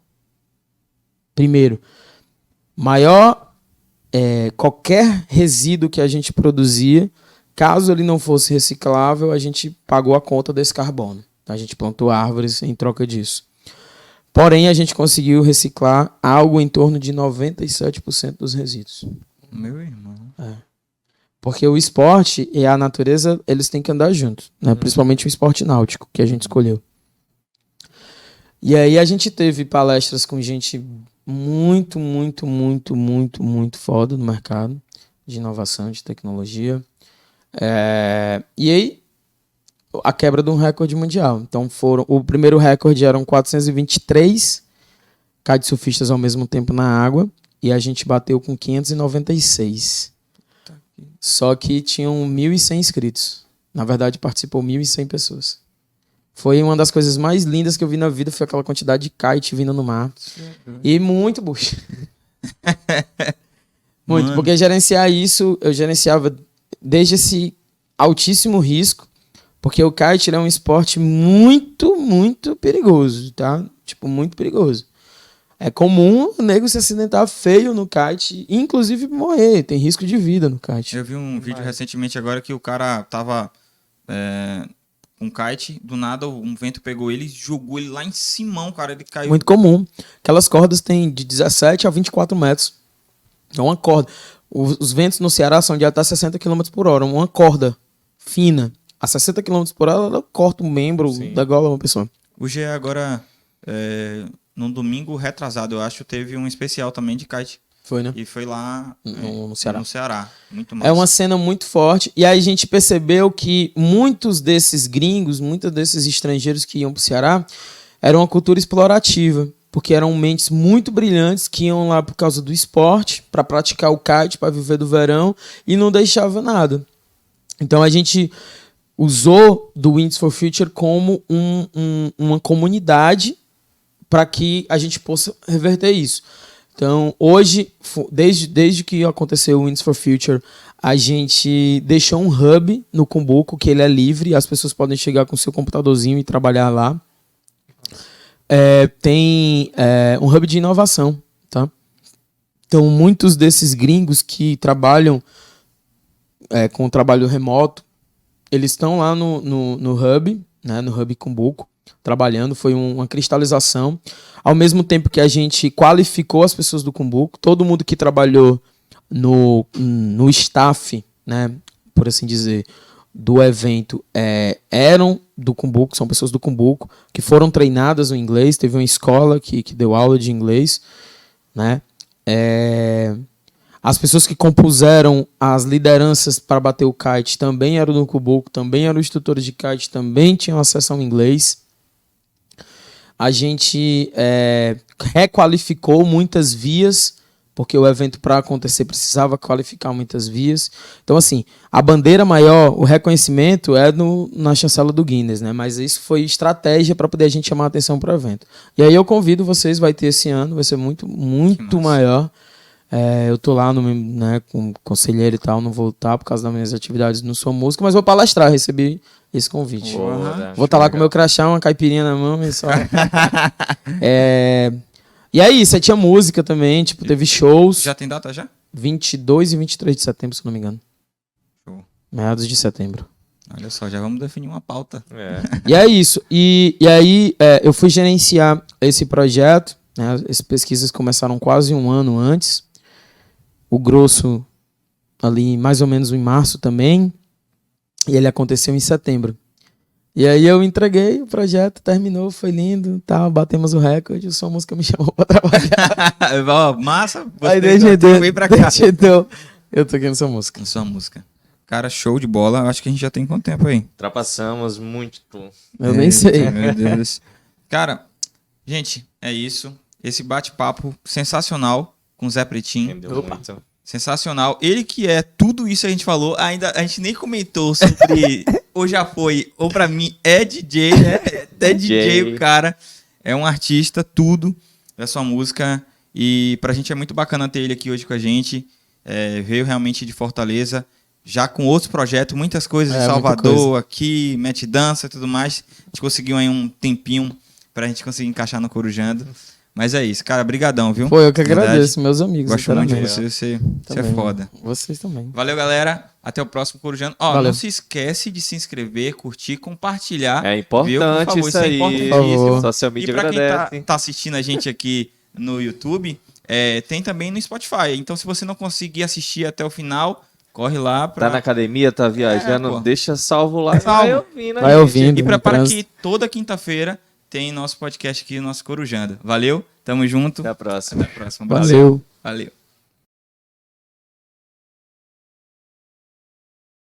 Primeiro, qualquer resíduo que a gente produzia, caso ele não fosse reciclável, a gente pagou a conta desse carbono. A gente plantou árvores em troca disso. Porém, a gente conseguiu reciclar algo em torno de 97% dos resíduos. Meu irmão. Porque o esporte e a natureza, eles têm que andar juntos, né? Principalmente o esporte náutico, que a gente escolheu. E aí a gente teve palestras com gente muito, muito, muito, muito, muito foda no mercado de inovação, de tecnologia. E aí, a quebra de um recorde mundial. Então, o primeiro recorde eram 423 kitesurfistas ao mesmo tempo na água, e a gente bateu com 596. Só que tinham 1.100 inscritos. Na verdade, participou 1.100 pessoas. Foi uma das coisas mais lindas que eu vi na vida, foi aquela quantidade de kite vindo no mar. E muito bucha. Muito, Mano. porque gerenciar isso, eu gerenciava desde esse altíssimo risco, porque o kite ele é um esporte muito, muito perigoso, tá? Tipo, muito perigoso. É comum o nego se acidentar feio no kite, inclusive morrer, tem risco de vida no kite. Eu vi um vídeo recentemente agora que o cara tava com um kite, do nada um vento pegou ele e jogou ele lá em cima, cara, ele caiu. Muito comum. Aquelas cordas têm de 17 a 24 metros. É uma corda. Os ventos no Ceará são de até 60 km por hora. Uma corda fina a 60 km por hora, ela corta o membro da gola de uma pessoa. O GE agora, no domingo retrasado, eu acho, teve um especial também de kite. Foi, né? E foi lá no Ceará. No Ceará. Muito massa. É uma cena muito forte. E aí a gente percebeu que muitos desses gringos, muitos desses estrangeiros que iam pro Ceará, eram uma cultura explorativa. Porque eram mentes muito brilhantes que iam lá por causa do esporte, para praticar o kite, para viver do verão, e não deixava nada. Então a gente usou do Winds for Future como uma comunidade para que a gente possa reverter isso. Então, hoje, desde que aconteceu o Winds for Future, a gente deixou um hub no Cumbuco, que ele é livre, as pessoas podem chegar com seu computadorzinho e trabalhar lá. Tem um hub de inovação, tá? Então, muitos desses gringos que trabalham com trabalho remoto, eles estão lá no hub, né, no hub Cumbuco, trabalhando. Foi uma cristalização. Ao mesmo tempo que a gente qualificou as pessoas do Cumbuco, todo mundo que trabalhou no staff, né, por assim dizer, do evento, eram do Cumbuco, são pessoas do Cumbuco, que foram treinadas no inglês. Teve uma escola que deu aula de inglês, né? As pessoas que compuseram as lideranças para bater o kite também eram do Cumbuco, também eram instrutores de kite, também tinham acesso ao inglês. A gente requalificou muitas vias, porque o evento, para acontecer, precisava qualificar muitas vias. Então, assim, a bandeira maior, o reconhecimento é na chancela do Guinness, né? Mas isso foi estratégia para poder a gente chamar a atenção para o evento. E aí eu convido vocês, vai ter esse ano, vai ser muito, muito maior. Eu tô lá com conselheiro e tal, não vou estar por causa das minhas atividades no Sua Música, mas vou palestrar, recebi esse convite. Vou estar lá com o meu crachá, uma caipirinha na mão e só... E é isso, tinha música também, tipo, teve shows. Já tem data já? 22 e 23 de setembro, se não me engano. Show. Meados de setembro. Olha só, já vamos definir uma pauta. E é isso. E aí eu fui gerenciar esse projeto, né? As pesquisas começaram quase um ano antes. O grosso ali mais ou menos em março também. E ele aconteceu em setembro. E aí eu entreguei o projeto, terminou, foi lindo, tal, batemos o recorde, o Sua Música me chamou pra trabalhar. Massa, aí veio pra cá. Então, eu toquei no Sua Música. Na Sua Música. Cara, show de bola. Acho que a gente já tem quanto tempo aí? Ultrapassamos muito. Eu nem sei. Meu Deus. Cara, gente, é isso. Esse bate-papo sensacional com o Zé Pretinho. Entendeu muito. Sensacional. Ele que é tudo isso que a gente falou, ainda a gente nem comentou sobre ou já foi, ou pra mim é DJ, né? É DJ o cara. É um artista, tudo da sua música. E pra gente é muito bacana ter ele aqui hoje com a gente. Veio realmente de Fortaleza, já com outros projetos, muitas coisas de Salvador, aqui, Mete Dança e tudo mais. A gente conseguiu aí um tempinho pra gente conseguir encaixar no Corujando. Mas é isso, cara, brigadão, viu? Pô, eu que agradeço, meus amigos. Gosto muito de você é foda. Vocês também. Valeu, galera. Até o próximo Corujando. Não se esquece de se inscrever, curtir, compartilhar. É importante, viu? Por favor, isso aí. Importantíssimo. Social media e pra agradece. quem tá assistindo a gente aqui no YouTube, tem também no Spotify. Então, se você não conseguir assistir até o final, corre lá pra... Tá na academia, tá viajando, deixa salvo lá. Vai ouvindo. E prepara que toda quinta-feira tem nosso podcast aqui, nosso Corujando. Valeu, tamo junto. Até a próxima. Valeu.